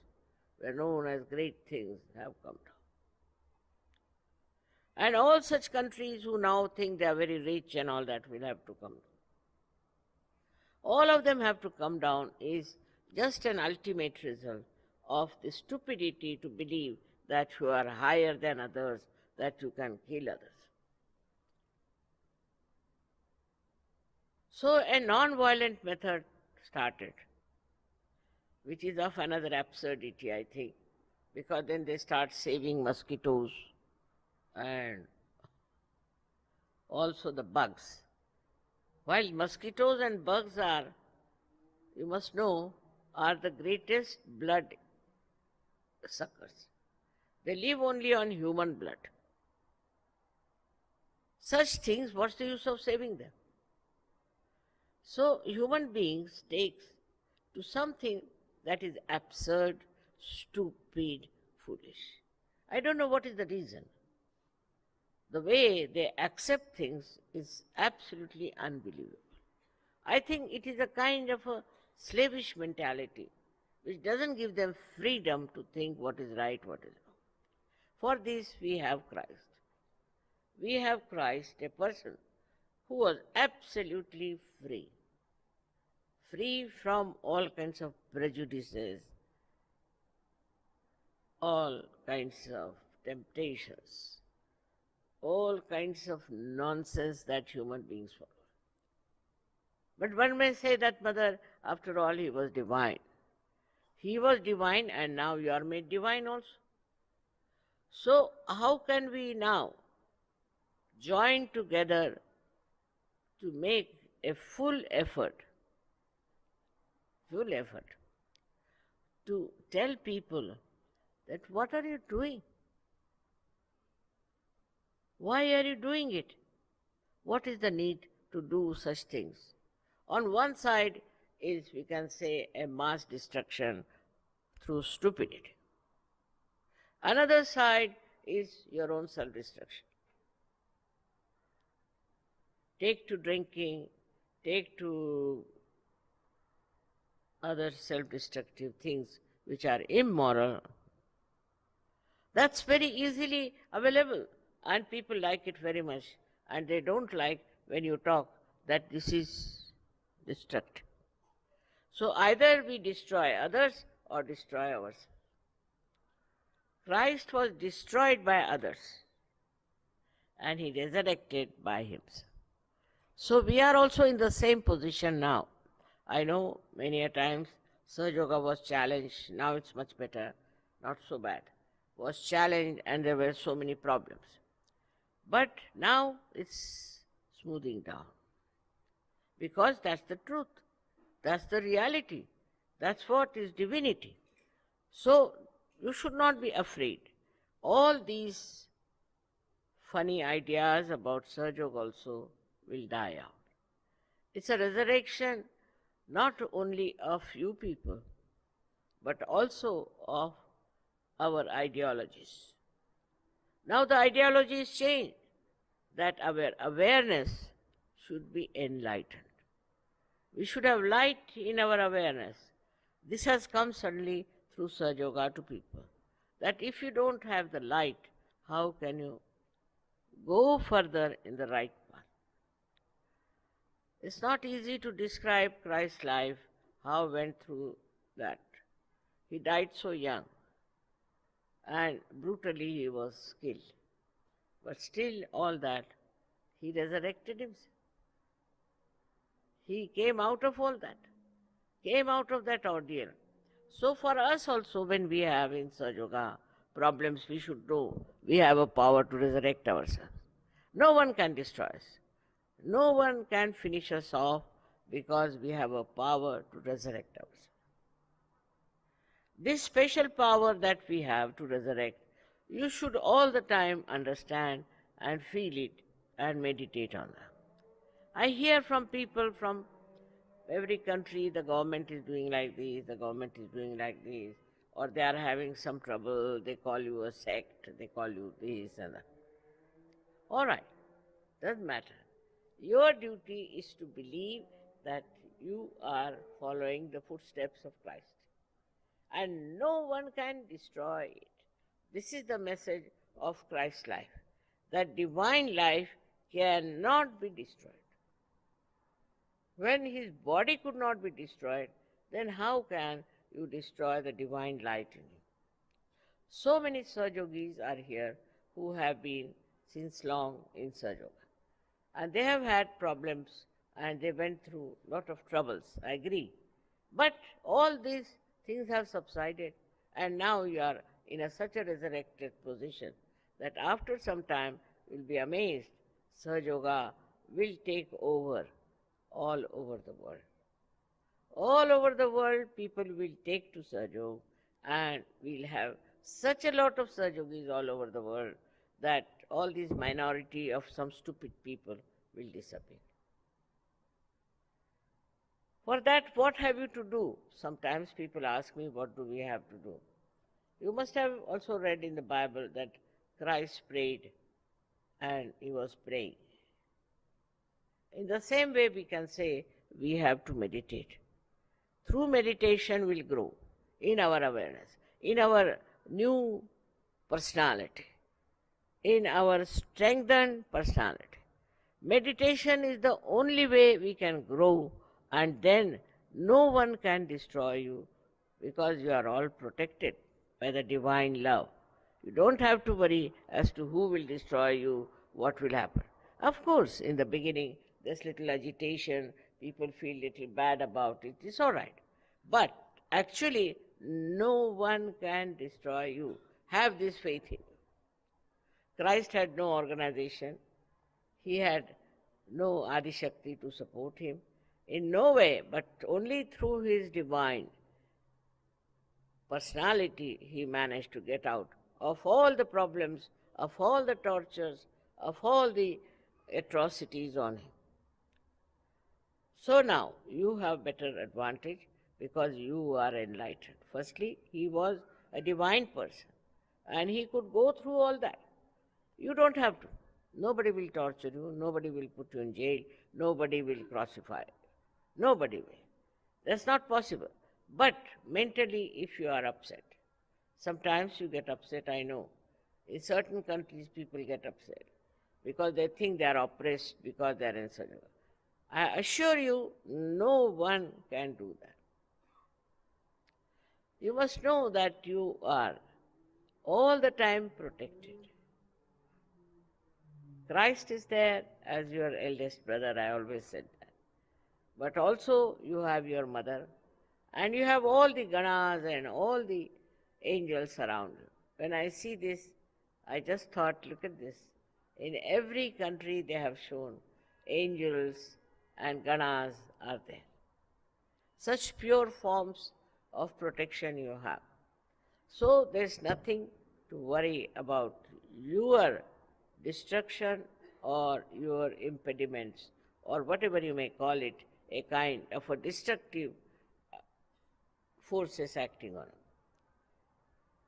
were known as great things, have come down. And all such countries who now think they are very rich and all that will have to come down. All of them have to come down is just an ultimate result of the stupidity to believe that you are higher than others, that you can kill others. So a non-violent method started, which is of another absurdity, I think, because then they start saving mosquitoes and also the bugs. While mosquitoes and bugs are, you must know, are the greatest blood suckers. They live only on human blood. Such things, what's the use of saving them? So human beings takes to something that is absurd, stupid, foolish. I don't know what is the reason. The way they accept things is absolutely unbelievable. I think it is a kind of a slavish mentality which doesn't give them freedom to think what is right, what is wrong. For this we have Christ. We have Christ, a person who was absolutely free. Free from all kinds of prejudices, all kinds of temptations, all kinds of nonsense that human beings follow. But one may say that, Mother, after all, he was divine. He was divine and now you are made divine also. So how can we now join together to make a full effort to tell people that what are you doing? Why are you doing it? What is the need to do such things? On one side is, we can say, a mass destruction through stupidity. Another side is your own self-destruction. Take to drinking, take to other self-destructive things which are immoral. That's very easily available and people like it very much, and they don't like when you talk that this is destructive. So either we destroy others or destroy ourselves. Christ was destroyed by others and he resurrected by himself. So we are also in the same position now. I know many a times Sahaja was challenged, now it's much better, not so bad. Was challenged and there were so many problems. But now it's smoothing down. Because that's the truth. That's the reality. That's what is divinity. So you should not be afraid. All these funny ideas about Sahaja also will die out. It's a resurrection not only of you people, but also of our ideologies. Now the ideology is changed, that our awareness should be enlightened. We should have light in our awareness. This has come suddenly through SahajaYoga to people, that if you don't have the light, how can you go further in the right path? It's not easy to describe Christ's life, how went through that. He died so young and brutally he was killed. But still all that, he resurrected himself. He came out of all that, came out of that ordeal. So for us also, when we have in SahajaYoga problems, we should know we have a power to resurrect ourselves. No one can destroy us. No one can finish us off because we have a power to resurrect ourselves. This special power that we have to resurrect, you should all the time understand and feel it and meditate on that. I hear from people from every country, the government is doing like this, the government is doing like this, or they are having some trouble, they call you a sect, they call you this and that. All right, doesn't matter. Your duty is to believe that you are following the footsteps of Christ. And no one can destroy it. This is the message of Christ's life, that divine life cannot be destroyed. When his body could not be destroyed, then how can you destroy the divine light in him? So many Sahajogis are here who have been since long in Sahaja. And they have had problems and they went through a lot of troubles, I agree. But all these things have subsided and now you are in such a resurrected position that after some time you will be amazed. SahajaYoga will take over all over the world. All over the world people will take to Sahaja and we'll have such a lot of Sahajogis all over the world that all these minority of some stupid people will disappear. For that, what have you to do? Sometimes people ask me, what do we have to do? You must have also read in the Bible that Christ prayed and he was praying. In the same way we can say we have to meditate. Through meditation we'll grow in our awareness, in our new personality, in our strengthened personality. Meditation is the only way we can grow, and then no one can destroy you because you are all protected by the divine love. You don't have to worry as to who will destroy you, what will happen. Of course, in the beginning there's little agitation, people feel little bad about it, it's all right. But actually no one can destroy you. Have this faith in you. Christ had no organization. He had no Adi Shakti to support him. In no way, but only through his divine personality he managed to get out of all the problems, of all the tortures, of all the atrocities on him. So now you have better advantage because you are enlightened. Firstly, he was a divine person and he could go through all that. You don't have to. Nobody will torture you, nobody will put you in jail, nobody will crucify you. Nobody will. That's not possible. But mentally, if you are upset, sometimes you get upset, I know. In certain countries, people get upset because they think they are oppressed because they are in such a. I assure you, no one can do that. You must know that you are all the time protected. Christ is there as your eldest brother, I always said that. But also you have your mother, and you have all the ganas and all the angels around you. When I see this, I just thought, look at this. In every country they have shown angels and ganas are there. Such pure forms of protection you have. So there's nothing to worry about your destruction or your impediments or whatever you may call it, a kind of a destructive forces acting on it.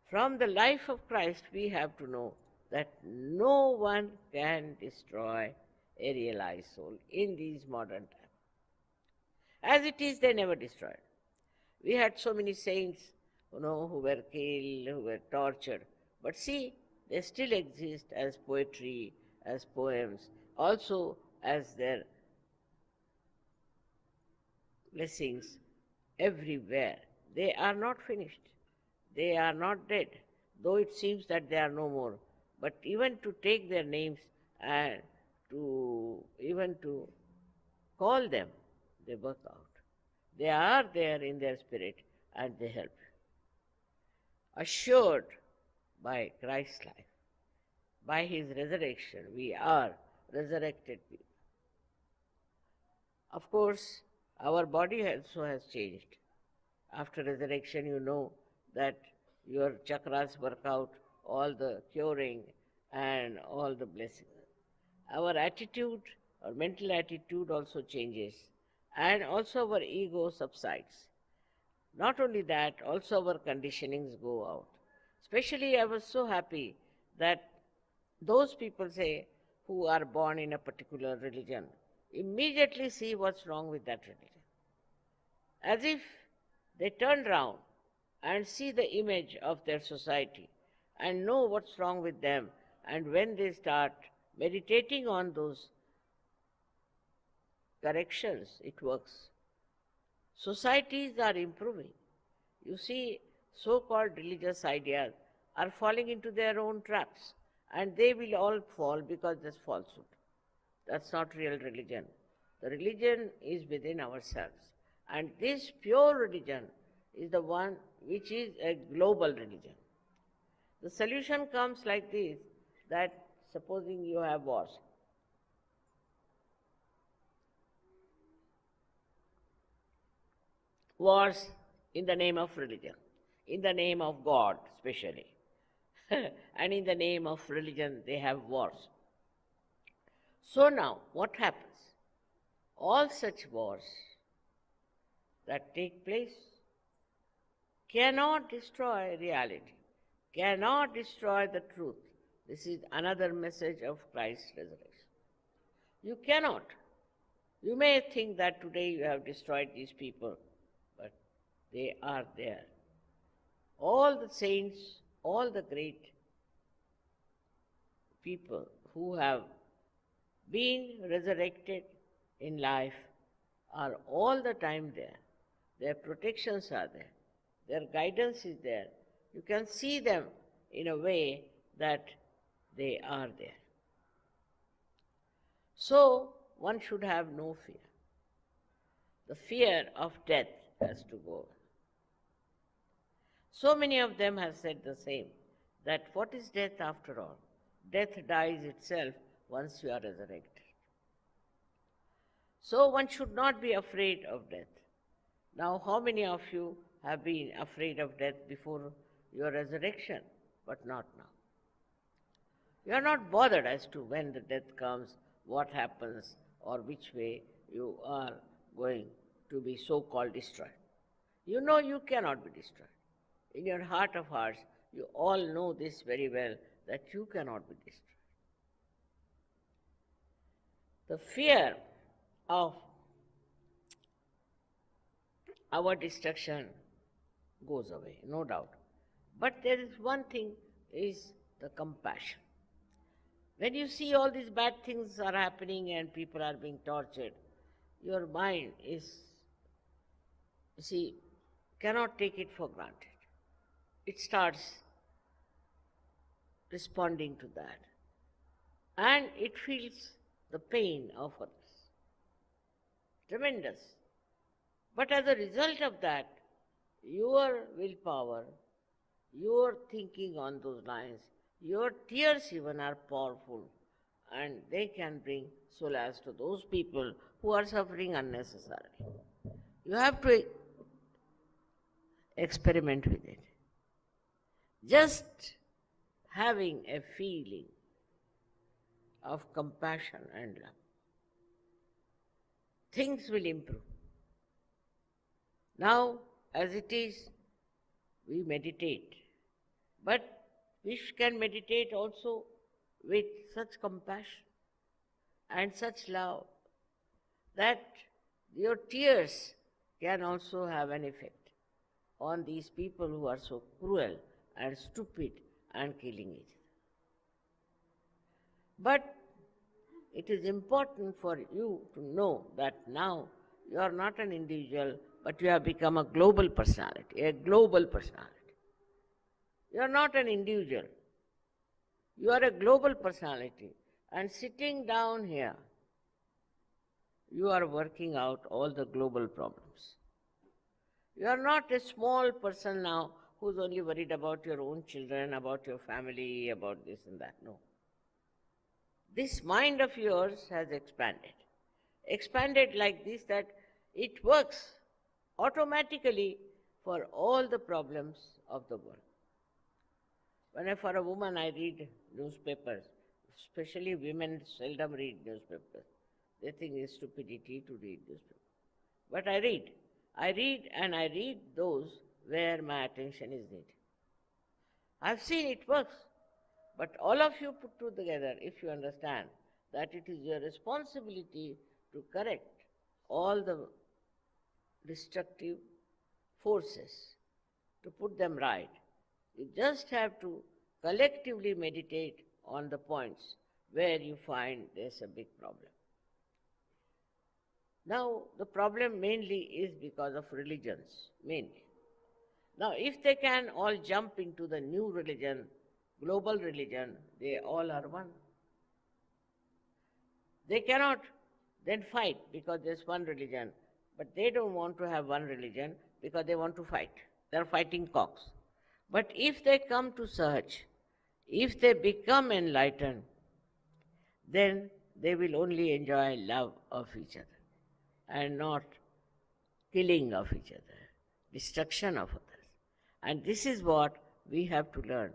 From the life of Christ, we have to know that no one can destroy a realized soul in these modern times. As it is, they never destroyed. We had so many saints, who were killed, who were tortured. But see, they still exist as poetry, as poems, also as their blessings everywhere. They are not finished. They are not dead, though it seems that they are no more. But even to take their names and to call them, they work out. They are there in their spirit and they help. Assured by Christ's life, by his resurrection, we are resurrected people. Of course, our body also has changed. After resurrection, you know that your chakras work out, all the curing and all the blessings. Our attitude, our mental attitude also changes, and also our ego subsides. Not only that, also our conditionings go out. Especially, I was so happy that those people say who are born in a particular religion immediately see what's wrong with that religion. As if they turn round and see the image of their society and know what's wrong with them, and when they start meditating on those corrections, it works. Societies are improving. You see, so-called religious ideas are falling into their own traps, and they will all fall because there's falsehood. That's not real religion. The religion is within ourselves. And this pure religion is the one which is a global religion. The solution comes like this, that supposing you have wars. Wars in the name of religion, in the name of God especially. And in the name of religion they have wars. So now, what happens? All such wars that take place cannot destroy reality, cannot destroy the truth. This is another message of Christ's resurrection. You cannot. You may think that today you have destroyed these people, but they are there. All the saints, all the great people who have been resurrected in life are all the time there. Their protections are there. Their guidance is there. You can see them in a way that they are there. So, one should have no fear. The fear of death has to go. So many of them have said the same, that what is death after all? Death dies itself once you are resurrected. So one should not be afraid of death. Now, how many of you have been afraid of death before your resurrection, but not now? You are not bothered as to when the death comes, what happens, or which way you are going to be so-called destroyed. You know you cannot be destroyed. In your heart of hearts, you all know this very well, that you cannot be destroyed. The fear of our destruction goes away, no doubt. But there is one thing, is the compassion. When you see all these bad things are happening and people are being tortured, your mind cannot take it for granted. It starts responding to that. And it feels the pain of others. Tremendous. But as a result of that, your willpower, your thinking on those lines, your tears even are powerful, and they can bring solace to those people who are suffering unnecessarily. You have to experiment with it. Just having a feeling of compassion and love, things will improve. Now, as it is, we meditate, but we can meditate also with such compassion and such love that your tears can also have an effect on these people who are so cruel and stupid and killing each other. But it is important for you to know that now you are not an individual, but you have become a global personality, a global personality. You are not an individual. You are a global personality. And sitting down here, you are working out all the global problems. You are not a small person now who's only worried about your own children, about your family, about this and that. No. This mind of yours has expanded. Expanded like this that it works automatically for all the problems of the world. When for a woman I read newspapers, especially women seldom read newspapers. They think it's stupidity to read newspapers. But I read. And I read those where my attention is needed. I've seen it works. But all of you put together, if you understand that it is your responsibility to correct all the destructive forces, to put them right, you just have to collectively meditate on the points where you find there's a big problem. Now, the problem mainly is because of religions, mainly. Now, if they can all jump into the new religion, global religion, they all are one. They cannot then fight because there's one religion, but they don't want to have one religion because they want to fight. They're fighting cocks. But if they come to Sahaj, if they become enlightened, then they will only enjoy love of each other and not killing of each other, destruction of others. And this is what we have to learn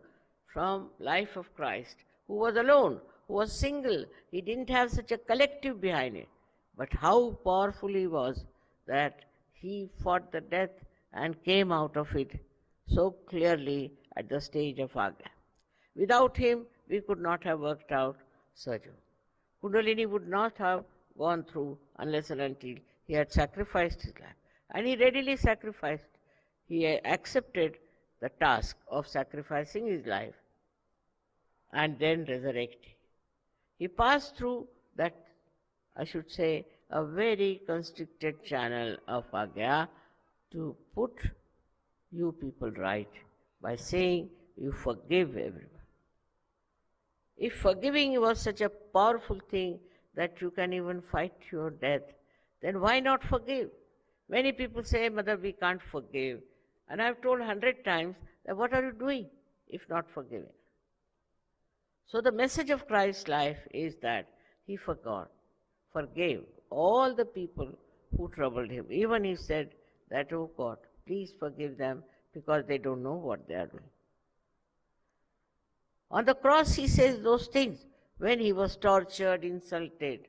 from life of Christ, who was alone, who was single. He didn't have such a collective behind it. But how powerful he was that he fought the death and came out of it so clearly at the stage of Agya. Without him, we could not have worked out Sahaja. Kundalini would not have gone through unless and until he had sacrificed his life. And he readily sacrificed. He accepted the task of sacrificing his life and then resurrecting. He passed through that, I should say, a very constricted channel of Agya to put you people right by saying you forgive everyone. If forgiving was such a powerful thing that you can even fight your death, then why not forgive? Many people say, Mother, we can't forgive. And I've told 100 times that what are you doing if not forgiving? So the message of Christ's life is that he forgave all the people who troubled him. Even he said that, oh God, please forgive them because they don't know what they are doing. On the cross he says those things. When he was tortured, insulted,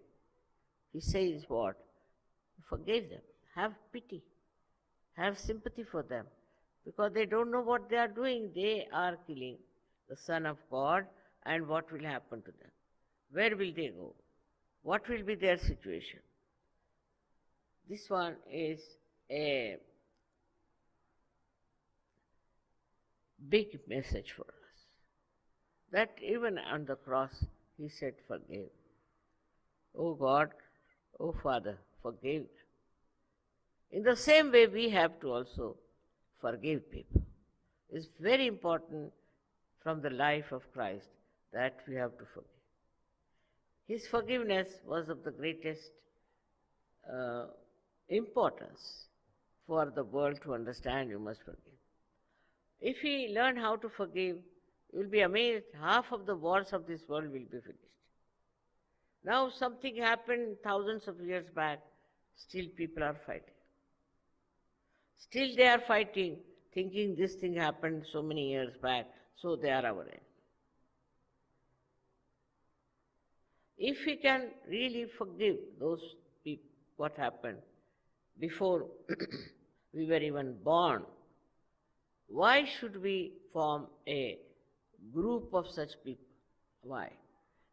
he says what? Forgive them. Have pity. Have sympathy for them. Because they don't know what they are doing. They are killing the Son of God, and what will happen to them? Where will they go? What will be their situation? This one is a big message for us. That even on the cross, he said, forgive. Oh God, oh Father, forgive. In the same way, we have to also forgive people. It's very important from the life of Christ that we have to forgive. His forgiveness was of the greatest importance for the world to understand. You must forgive. If we learn how to forgive, you will be amazed, half of the wars of this world will be finished. Now something happened thousands of years back, still people are fighting. Still they are fighting, thinking this thing happened so many years back, so they are our enemy. If we can really forgive those people, what happened before we were even born, why should we form a group of such people? Why?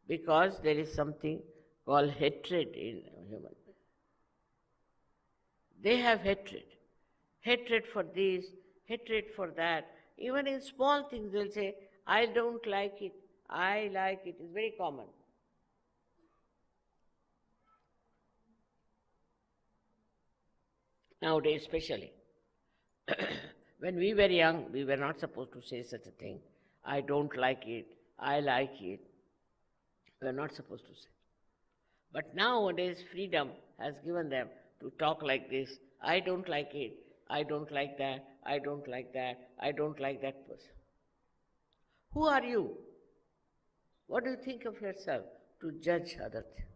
Because there is something called hatred in human beings. They have hatred. Hatred for this, hatred for that. Even in small things they'll say, I don't like it, I like it. It's very common. Nowadays especially. When we were young, we were not supposed to say such a thing. I don't like it, I like it. We are not supposed to say. But nowadays, freedom has given them to talk like this. I don't like it, I don't like that, I don't like that, I don't like that person. Who are you? What do you think of yourself to judge other things?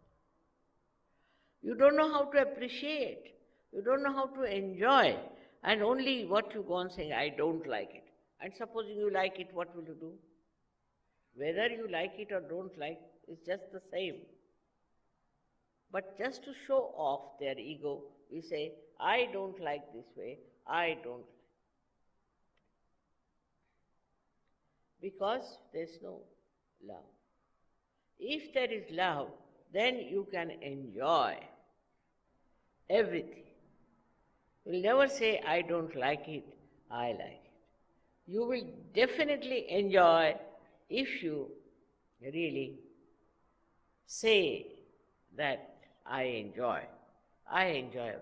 You don't know how to appreciate. You don't know how to enjoy. And only what you go on saying, I don't like it. And supposing you like it, what will you do? Whether you like it or don't like, it's just the same. But just to show off their ego, we say, I don't like this way, I don't like. Because there's no love. If there is love, then you can enjoy everything. You'll never say, I don't like it, I like it. You will definitely enjoy if you really say that I enjoy everything.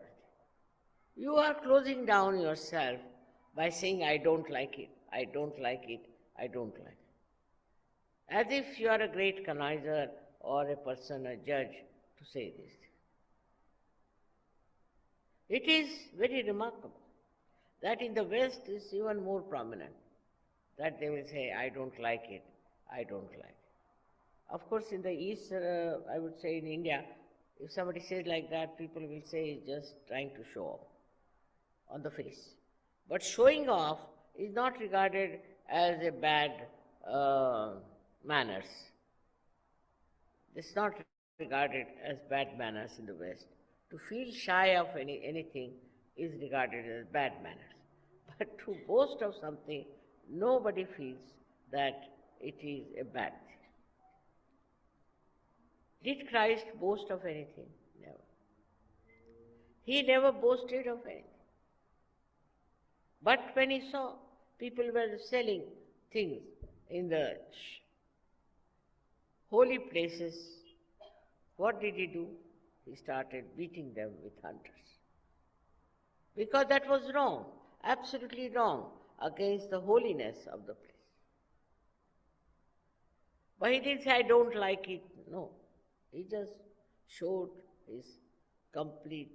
You are closing down yourself by saying, I don't like it, I don't like it, I don't like it. As if you are a great connoisseur or a person, a judge, to say this. It is very remarkable that in the West is even more prominent, that they will say, I don't like it, I don't like it. Of course, in the East, I would say in India, if somebody says like that, people will say just trying to show off on the face. But showing off is not regarded as a bad manners. It's not regarded as bad manners in the West. To feel shy of anything is regarded as bad manners. But to boast of something, nobody feels that it is a bad thing. Did Christ boast of anything? Never. He never boasted of anything. But when he saw people were selling things in the holy places, what did he do? He started beating them with hunters. Because that was wrong, absolutely wrong, against the holiness of the place. But he didn't say, I don't like it. No. He just showed his complete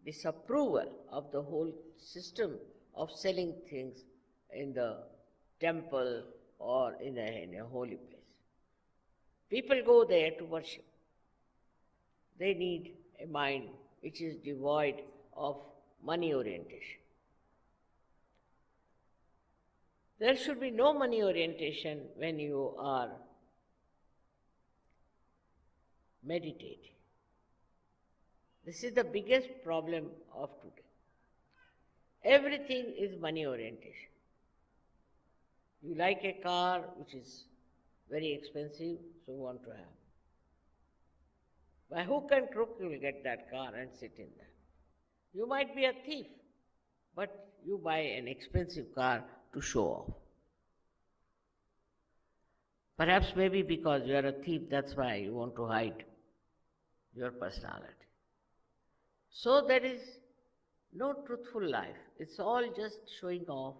disapproval of the whole system of selling things in the temple or in a holy place. People go there to worship. They need a mind which is devoid of money orientation. There should be no money orientation when you are meditating. This is the biggest problem of today. Everything is money orientation. You like a car which is very expensive, so you want to have. By hook and crook you will get that car and sit in that. You might be a thief, but you buy an expensive car to show off. Perhaps maybe because you are a thief, that's why you want to hide your personality. So there is no truthful life. It's all just showing off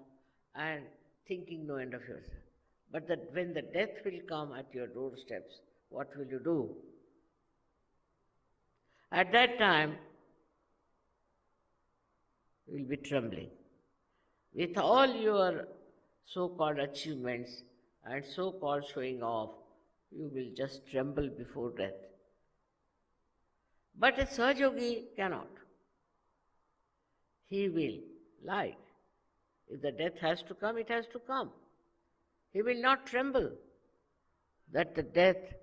and thinking no end of yourself. But when the death will come at your doorsteps, what will you do? At that time, you will be trembling. With all your so-called achievements and so-called showing off, you will just tremble before death. But a Sahaja cannot. He will lie. If the death has to come, it has to come. He will not tremble that the death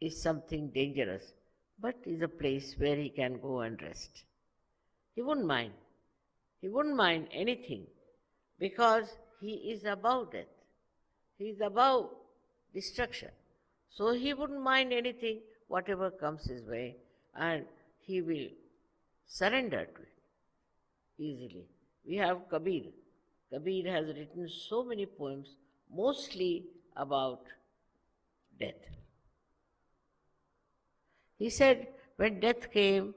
is something dangerous, but is a place where he can go and rest. He wouldn't mind. He wouldn't mind anything because he is above death. He is above destruction. So he wouldn't mind anything, whatever comes his way, and he will surrender to it easily. We have Kabir. Kabir has written so many poems, mostly about death. He said, when death came,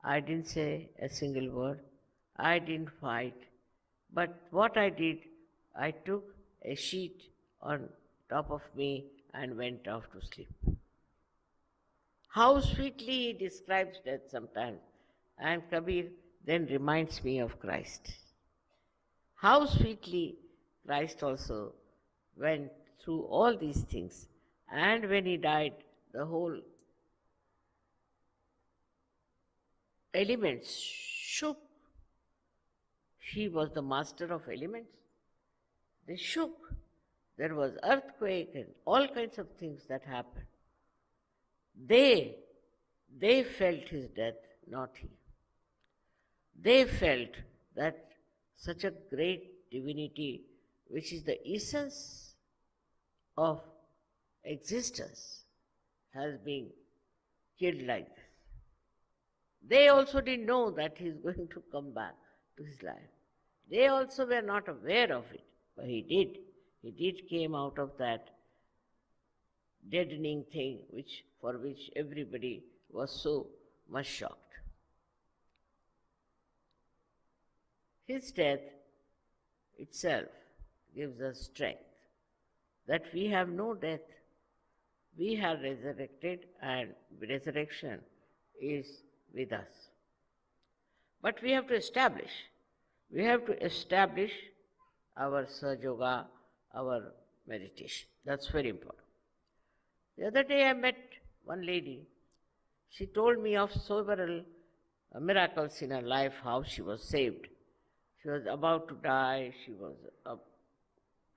I didn't say a single word. I didn't fight. But what I did, I took a sheet on top of me and went off to sleep. How sweetly he describes death sometimes. And Kabir then reminds me of Christ. How sweetly Christ also went through all these things. And when he died, the whole elements shook. He was the master of elements. They shook. There was earthquake and all kinds of things that happened. They felt his death, not he. They felt that such a great divinity, which is the essence of existence, has been killed like this. They also didn't know that he is going to come back to his life. They also were not aware of it, but he did. He did came out of that deadening thing for which everybody was so much shocked. His death itself gives us strength, that we have no death. We have resurrected and resurrection is with us. But we have to establish our Sahaja, our meditation. That's very important. The other day I met one lady. She told me of several miracles in her life, how she was saved. She was about to die,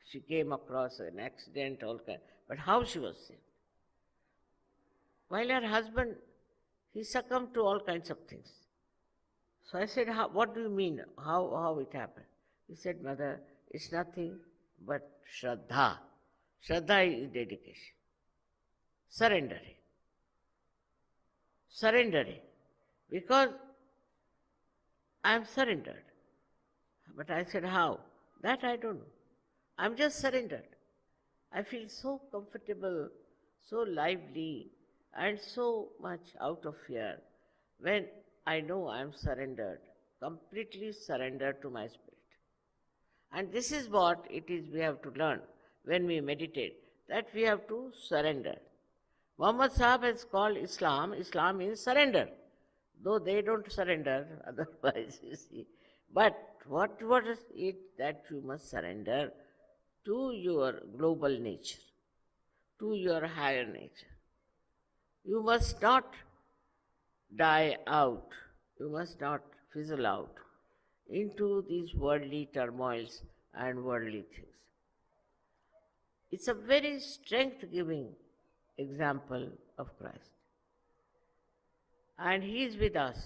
she came across an accident, but how she was saved. While her husband, he succumbed to all kinds of things. So I said, what do you mean? How it happened? He said, Mother, it's nothing but Shraddha. Shraddha is dedication. Surrendering. Surrendering. Because I am surrendered. But I said, how? That I don't know. I'm just surrendered. I feel so comfortable, so lively, and so much out of fear when I know I am surrendered, completely surrendered to my spirit. And this is what it is we have to learn when we meditate, that we have to surrender. Muhammad Sahib has called Islam means surrender. Though they don't surrender, otherwise you see. But what is it that you must surrender to your global nature, to your higher nature? You must not die out, you must not fizzle out into these worldly turmoils and worldly things. It's a very strength-giving example of Christ. And He is with us.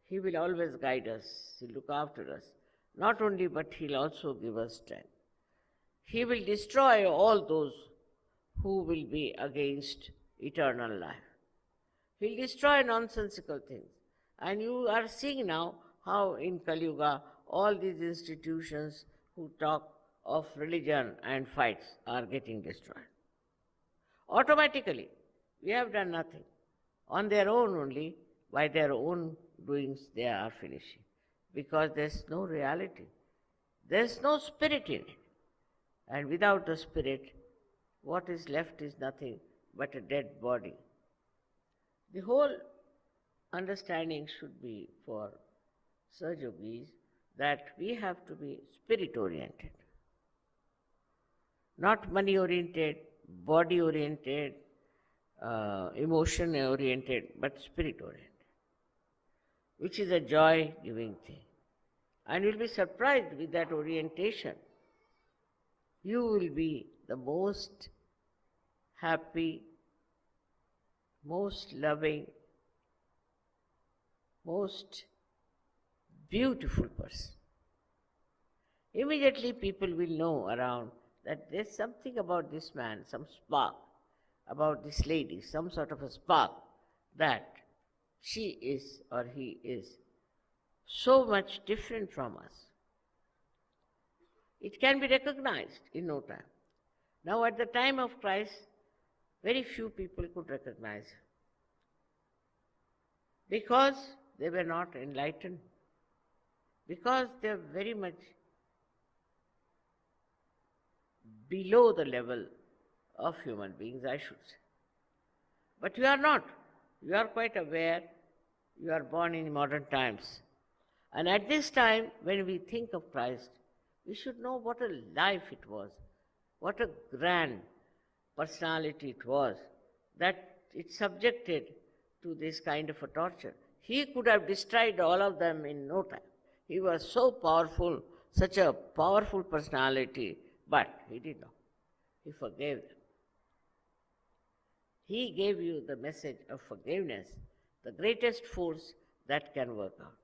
He will always guide us, He'll look after us. Not only, but He'll also give us strength. He will destroy all those who will be against eternal life. He'll destroy nonsensical things. And you are seeing now how in Kali Yuga all these institutions who talk of religion and fights are getting destroyed. Automatically, we have done nothing. On their own only, by their own doings, they are finishing. Because there's no reality. There's no spirit in it. And without the spirit, what is left is nothing but a dead body. The whole understanding should be for Sahajogis that we have to be spirit oriented, not money oriented, body oriented, emotion oriented, but spirit oriented, which is a joy giving thing. And you'll be surprised with that orientation. You will be the most happy, most loving, most beautiful person. Immediately people will know around that there's something about this man, some spark, about this lady, some sort of a spark, that she is or he is so much different from us. It can be recognized in no time. Now at the time of Christ, very few people could recognize him because they were not enlightened, because they are very much below the level of human beings, I should say. But you are not. You are quite aware. You are born in modern times. And at this time, when we think of Christ, we should know what a life it was, what a grand personality it was, that it subjected to this kind of a torture. He could have destroyed all of them in no time. He was so powerful, such a powerful personality, but he did not. He forgave them. He gave you the message of forgiveness, the greatest force that can work out.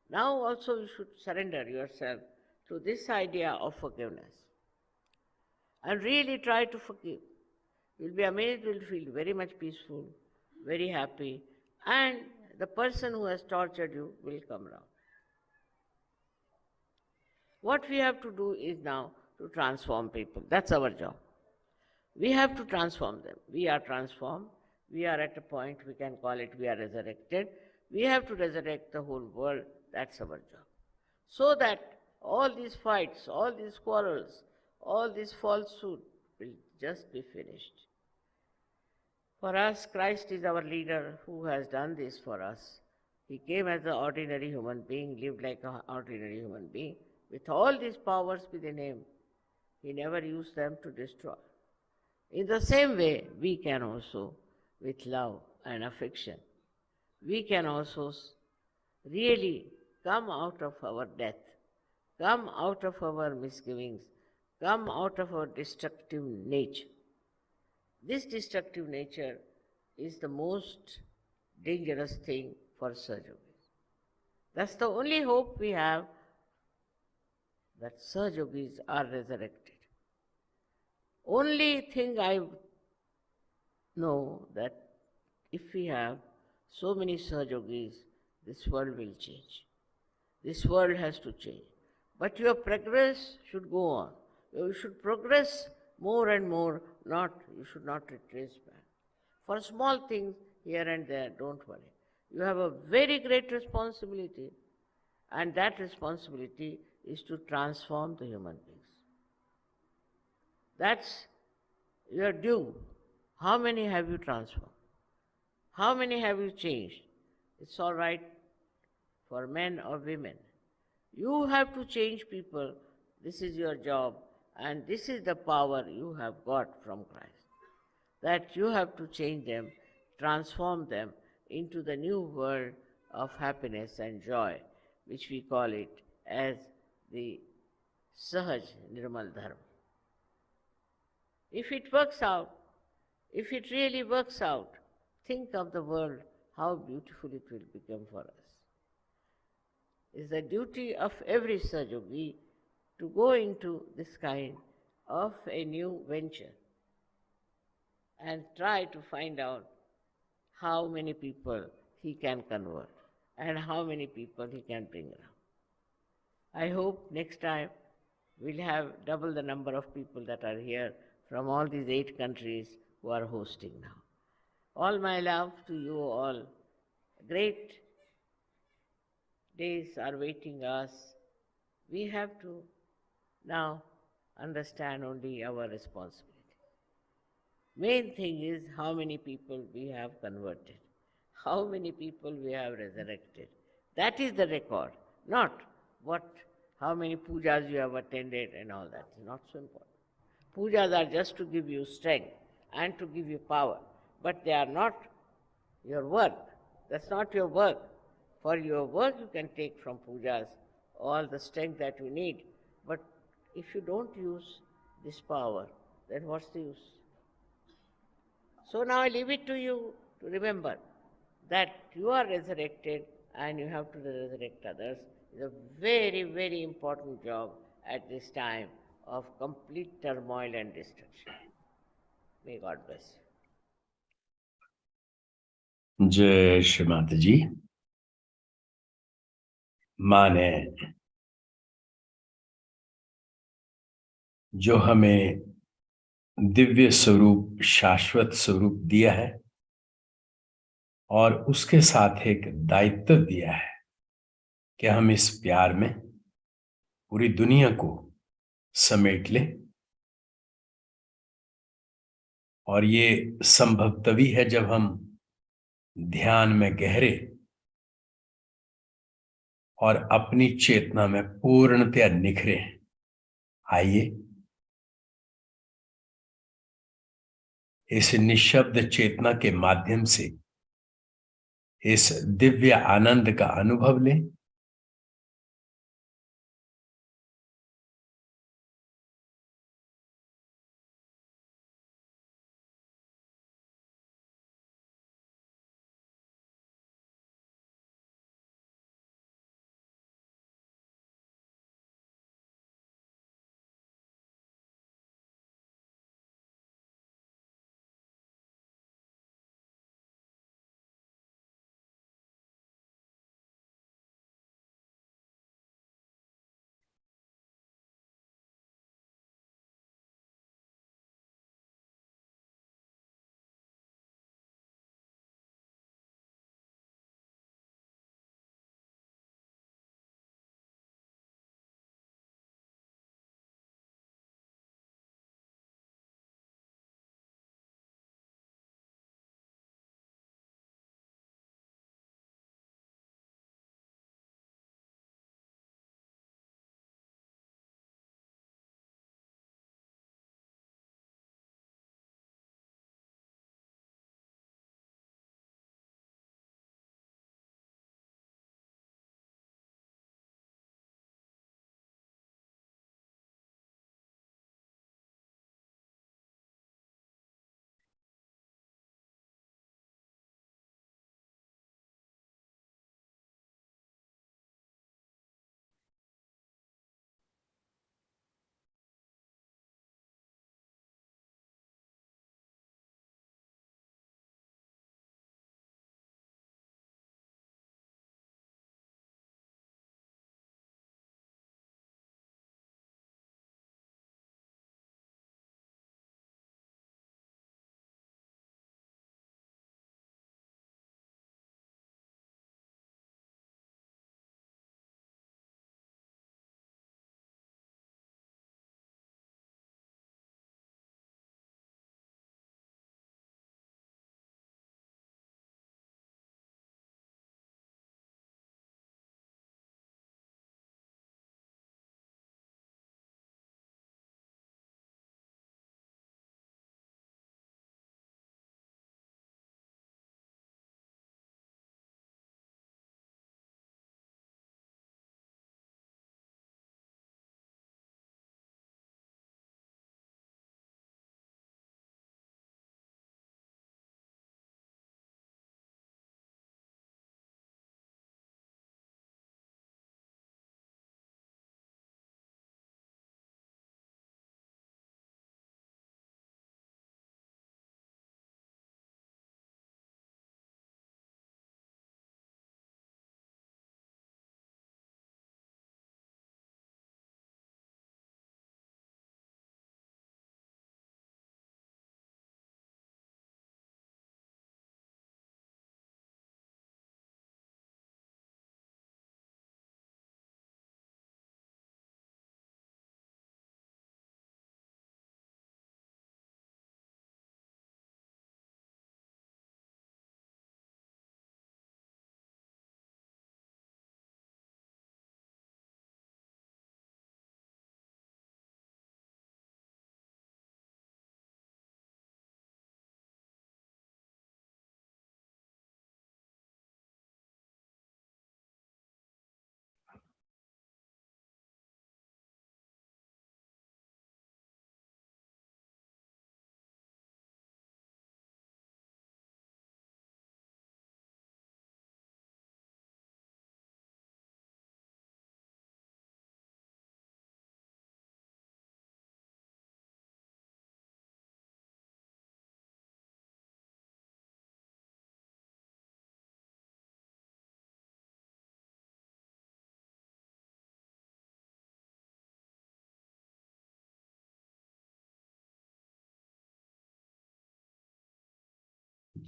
Now also you should surrender yourself to this idea of forgiveness and really try to forgive. You'll be amazed, you'll feel very much peaceful, very happy, and the person who has tortured you will come around. What we have to do is now to transform people. That's our job. We have to transform them. We are transformed. We are at a point, we can call it, we are resurrected. We have to resurrect the whole world. That's our job. So that all these fights, all these quarrels, all this falsehood will just be finished. For us, Christ is our leader who has done this for us. He came as an ordinary human being, lived like an ordinary human being, with all these powers within him. He never used them to destroy. In the same way, we can also, with love and affection, we can also really come out of our death, come out of our misgivings, come out of our destructive nature. This destructive nature is the most dangerous thing for Sahajogis. That's the only hope we have, that Sahajogis are resurrected. Only thing I know that if we have so many Sahajogis, this world will change. This world has to change. But your progress should go on. You should progress more and more, you should not retrace back. For small things here and there, don't worry. You have a very great responsibility, and that responsibility is to transform the human beings. That's your due. How many have you transformed? How many have you changed? It's all right for men or women. You have to change people. This is your job, and this is the power you have got from Christ. That you have to change them, transform them into the new world of happiness and joy, which we call it as the Sahaj Nirmal Dharma. If it works out, if it really works out, think of the world, how beautiful it will become for us. It's the duty of every Sahajogi to go into this kind of a new venture and try to find out how many people he can convert and how many people he can bring around. I hope next time we'll have double the number of people that are here from all these 8 countries who are hosting now. All my love to you all. Great days are waiting us. We have to now understand only our responsibility. Main thing is how many people we have converted, how many people we have resurrected. That is the record, not how many pujas you have attended and all that. It's not so important. Pujas are just to give you strength and to give you power, but they are not your work. That's not your work. For your work, you can take from pujas all the strength that you need, but if you don't use this power, then what's the use? So now I leave it to you to remember that you are resurrected and you have to resurrect others. It's a very, very important job at this time of complete turmoil and destruction. May God bless you. जय श्री माता जी। माँ ने जो हमें दिव्य स्वरूप, शाश्वत स्वरूप दिया है और उसके साथ एक दायित्व दिया है कि हम इस प्यार में पूरी दुनिया को समेट लें, और ये संभव तभी है जब हम ध्यान में गहरे और अपनी चेतना में पूर्णतया निखरे। आइए इस निशब्द चेतना के माध्यम से इस दिव्य आनंद का अनुभव लें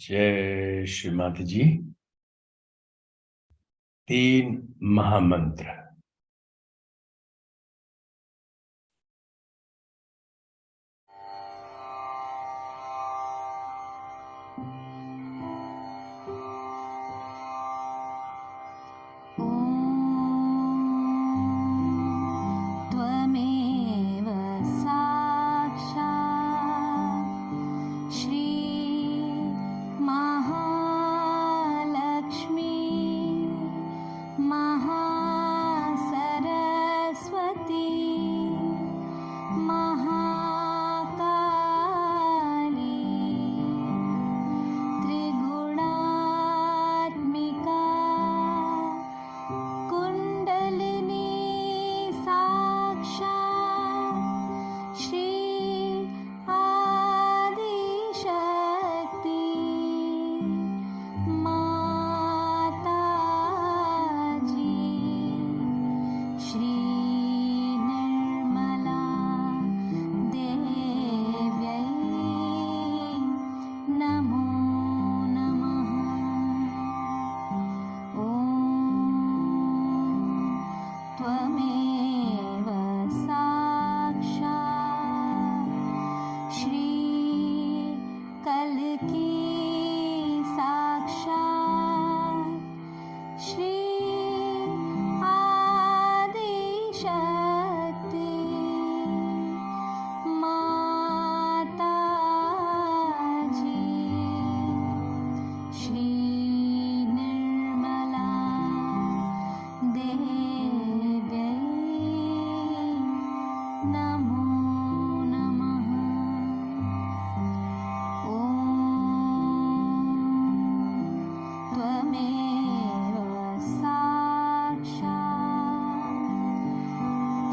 जय श्री माता जी। 3 महामंत्र। त्वमेव साक्षात् श्री महालक्ष्मी महासरस्वती महाकाली त्रिगुणात्मिका कुण्डलिनी साक्षात् श्री आदिशक्ति माताजी श्री निर्मला देव्यै नमो नमः। ॐ त्वमेव साक्षात् श्री कल्की साक्षात् श्री आदिशक्ति माताजी श्री निर्मला देव्यै नमो नमः। ॐ त्वमेव साक्षात्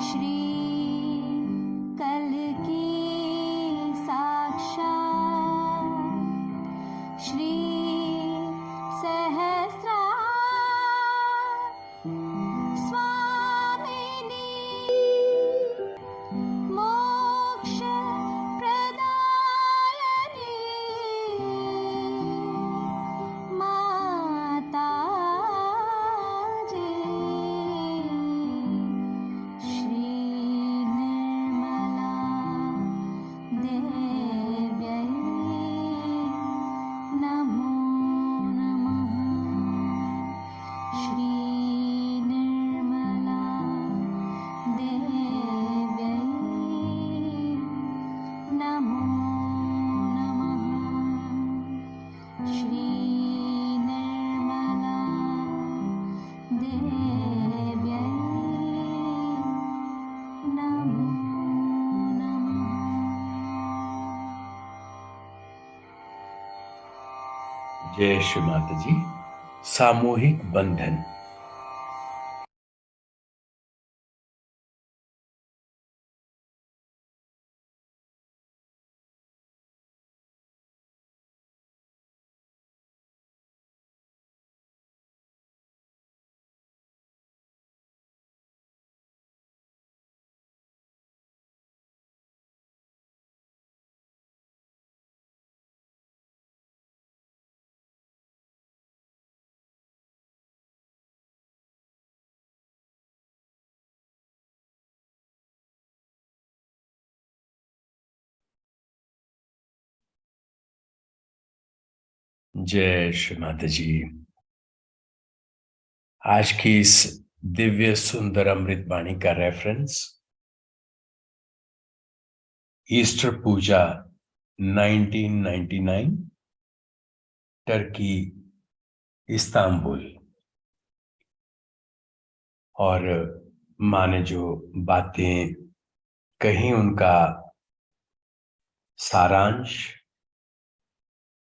श्री कल्की साक्षात् श्री सहस्रा स्वामिनी मोक्ष प्रदायिनी माताजी श्री निर्मला देव्यै नमो नमः। श्री निर्मला देव्यै नमो नमः। श्री निर्मला देव्यै नमो नमः। जय श्री माता जी। सामूहिक बंधन। जय श्री माता जी। आज की इस दिव्य सुंदर अमृत वाणी का रेफरेंस ईस्टर पूजा 1999 टर्की इस्तांबुल। और माँ ने जो बातें कही उनका सारांश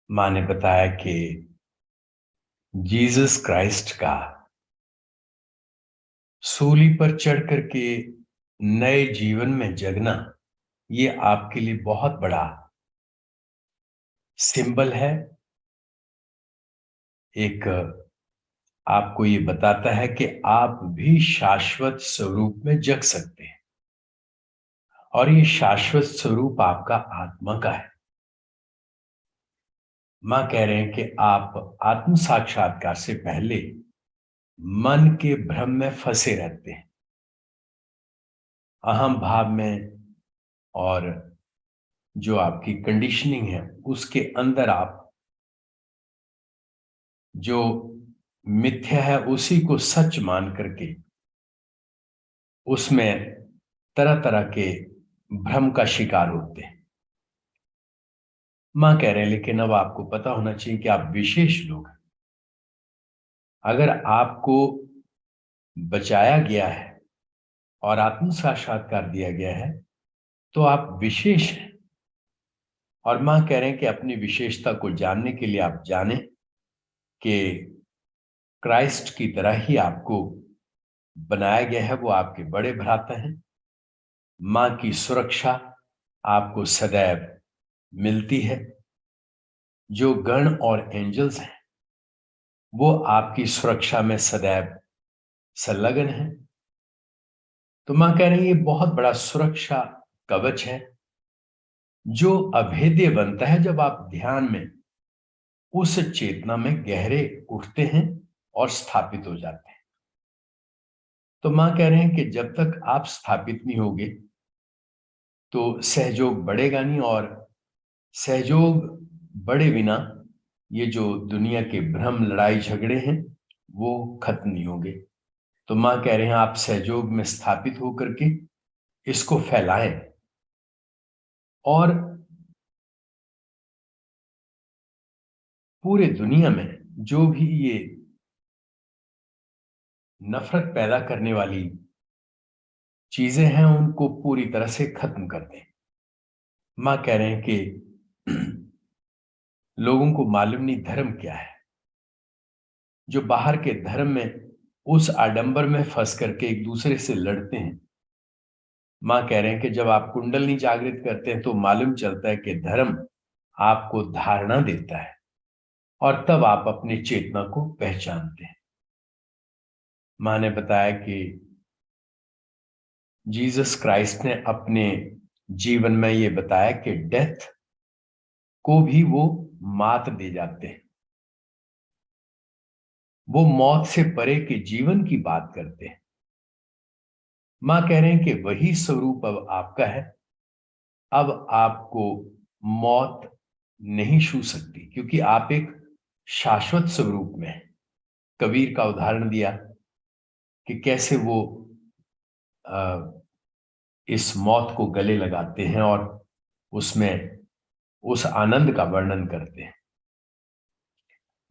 माँ ने बताया कि जीसस क्राइस्ट का सूली पर चढ़ करके नए जीवन में जगना, ये आपके लिए बहुत बड़ा सिंबल है। एक आपको ये बताता है कि आप भी शाश्वत स्वरूप में जग सकते हैं, और ये शाश्वत स्वरूप आपका आत्मा का है। मां कह रहे हैं कि आप आत्म साक्षात्कार से पहले मन के भ्रम में फंसे रहते हैं, अहम भाव में, और जो आपकी कंडीशनिंग है उसके अंदर आप जो मिथ्या है उसी को सच मान करके उसमें तरह तरह के भ्रम का शिकार होते हैं। मां कह रहे हैं लेकिन अब आपको पता होना चाहिए कि आप विशेष लोग हैं। अगर आपको बचाया गया है और आत्म साक्षात्कार दिया गया है तो आप विशेष हैं। और मां कह रहे हैं कि अपनी विशेषता को जानने के लिए आप जानें कि क्राइस्ट की तरह ही आपको बनाया गया है, वो आपके बड़े भ्राता हैं। मां की सुरक्षा आपको सदैव मिलती है। जो गण और एंजल्स हैं वो आपकी सुरक्षा में सदैव संलग्न है। तो मां कह रही है ये बहुत बड़ा सुरक्षा कवच है जो अभेद्य बनता है जब आप ध्यान में उस चेतना में गहरे उठते हैं और स्थापित हो जाते हैं। तो मां कह रहे हैं कि जब तक आप स्थापित नहीं होगे तो सहयोग बढ़ेगा नहीं, और सहयोग बढ़े बिना ये जो दुनिया के भ्रम लड़ाई झगड़े हैं वो खत्म नहीं होंगे। तो मां कह रहे हैं आप सहयोग में स्थापित होकर के इसको फैलाएं, और पूरे दुनिया में जो भी ये नफरत पैदा करने वाली चीजें हैं उनको पूरी तरह से खत्म कर दें। मां कह रहे हैं कि लोगों को मालूम नहीं धर्म क्या है, जो बाहर के धर्म में उस आडंबर में फंस करके एक दूसरे से लड़ते हैं। मां कह रहे हैं कि जब आप कुंडलनी जागृत करते हैं तो मालूम चलता है कि धर्म आपको धारणा देता है, और तब आप अपनी चेतना को पहचानते हैं। मां ने बताया कि जीसस क्राइस्ट ने अपने जीवन में ये बताया कि डेथ को भी वो मात दे जाते हैं। वो मौत से परे के जीवन की बात करते हैं। मां कह रहे हैं कि वही स्वरूप अब आपका है। अब आपको मौत नहीं छू सकती क्योंकि आप एक शाश्वत स्वरूप में हैं। कबीर का उदाहरण दिया कि कैसे वो इस मौत को गले लगाते हैं और उसमें उस आनंद का वर्णन करते हैं।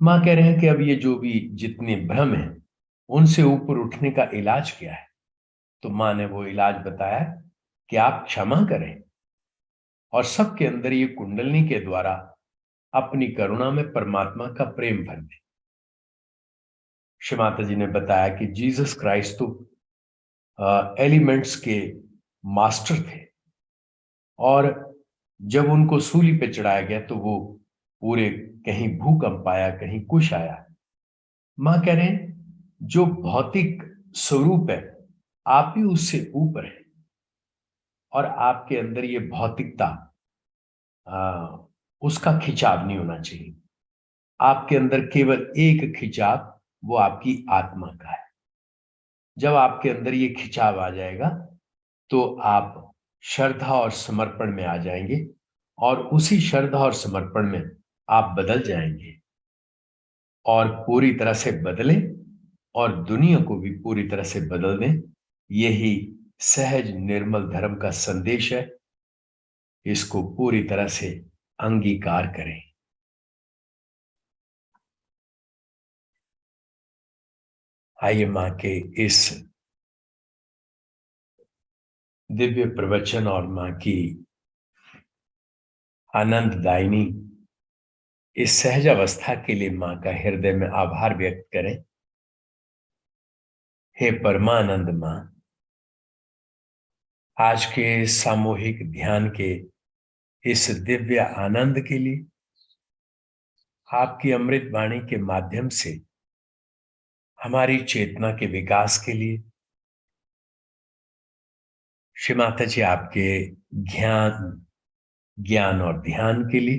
मां कह रहे हैं कि अब ये जो भी जितने भ्रम हैं उनसे ऊपर उठने का इलाज क्या है। तो मां ने वो इलाज बताया कि आप क्षमा करें और सबके अंदर ये कुंडलनी के द्वारा अपनी करुणा में परमात्मा का प्रेम भर दें। श्री माता जी ने बताया कि जीसस क्राइस्ट तो एलिमेंट्स के मास्टर थे, और जब उनको सूली पे चढ़ाया गया तो वो पूरे कहीं भूकंप आया, कहीं कुछ आया। मां कह रहे हैं जो भौतिक स्वरूप है आप ही उससे ऊपर है, और आपके अंदर ये भौतिकता उसका खिंचाव नहीं होना चाहिए। आपके अंदर केवल एक खिंचाव, वो आपकी आत्मा का है। जब आपके अंदर ये खिंचाव आ जाएगा तो आप श्रद्धा और समर्पण में आ जाएंगे, और उसी श्रद्धा और समर्पण में आप बदल जाएंगे, और पूरी तरह से बदलें और दुनिया को भी पूरी तरह से बदल दें। यही सहज निर्मल धर्म का संदेश है। इसको पूरी तरह से अंगीकार करें। आइए मां के इस दिव्य प्रवचन और मां की आनंददायिनी इस सहज अवस्था के लिए मां का हृदय में आभार व्यक्त करें। हे परमानंद मां, आज के सामूहिक ध्यान के इस दिव्य आनंद के लिए, आपकी अमृत वाणी के माध्यम से हमारी चेतना के विकास के लिए, श्री माता जी आपके ज्ञान और ध्यान के लिए,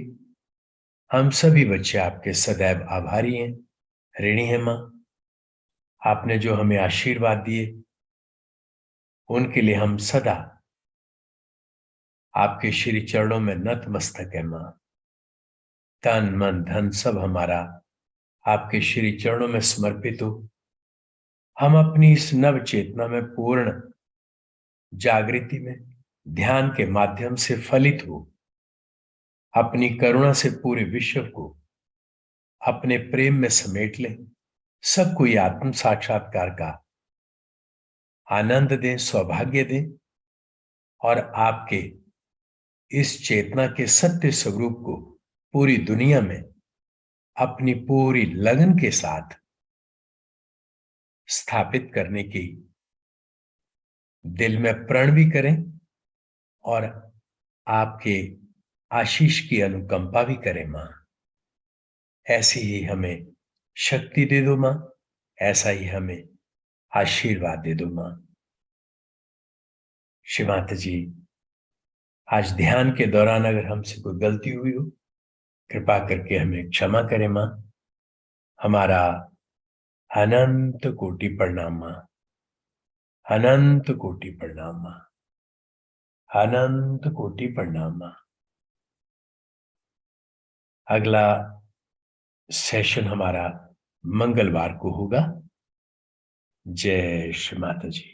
हम सभी बच्चे आपके सदैव आभारी हैं, ऋणी हैं मां। आपने जो हमें आशीर्वाद दिए उनके लिए हम सदा आपके श्री चरणों में नतमस्तक है मां। तन मन धन सब हमारा आपके श्री चरणों में समर्पित हो। हम अपनी इस नव चेतना में पूर्ण जागृति में ध्यान के माध्यम से फलित हो, अपनी करुणा से पूरे विश्व को अपने प्रेम में समेट लें, सबको ये आत्म साक्षात्कार का आनंद दें, सौभाग्य दें और आपके इस चेतना के सत्य स्वरूप को पूरी दुनिया में अपनी पूरी लगन के साथ स्थापित करने की दिल में प्रण भी करें और आपके आशीष की अनुकंपा भी करें मां। ऐसी ही हमें शक्ति दे दो मां, ऐसा ही हमें आशीर्वाद दे दो मां। श्री माता जी, आज ध्यान के दौरान अगर हमसे कोई गलती हुई हो, कृपा करके हमें क्षमा करें मां। हमारा अनंत कोटि प्रणाम मां, अनंत कोटि प्रणाम मां, अनंत कोटि प्रणाम मां। अगला सेशन हमारा मंगलवार को होगा। जय श्री माता जी।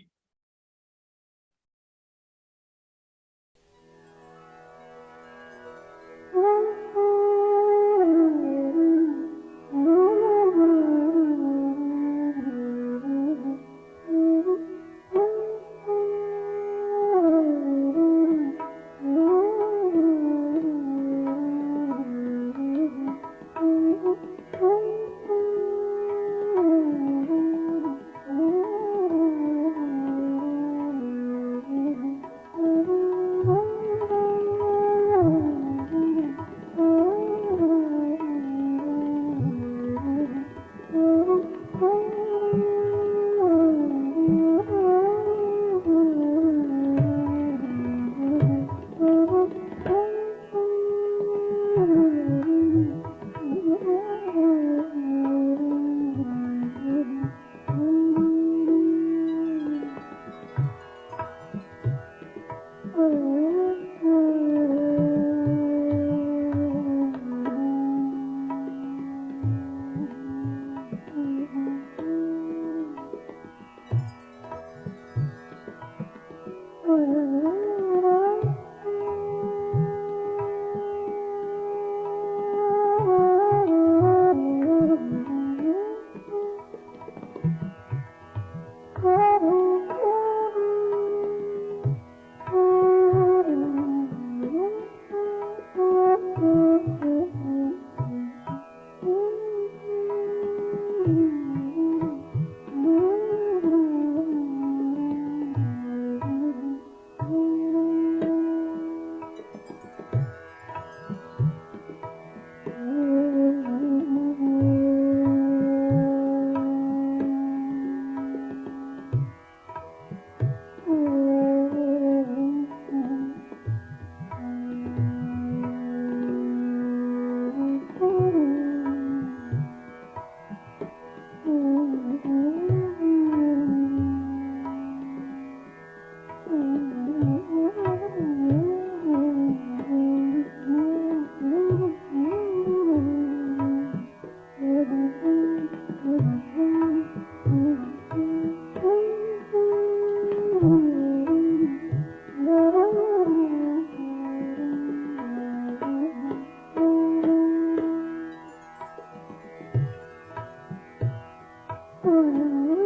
Oh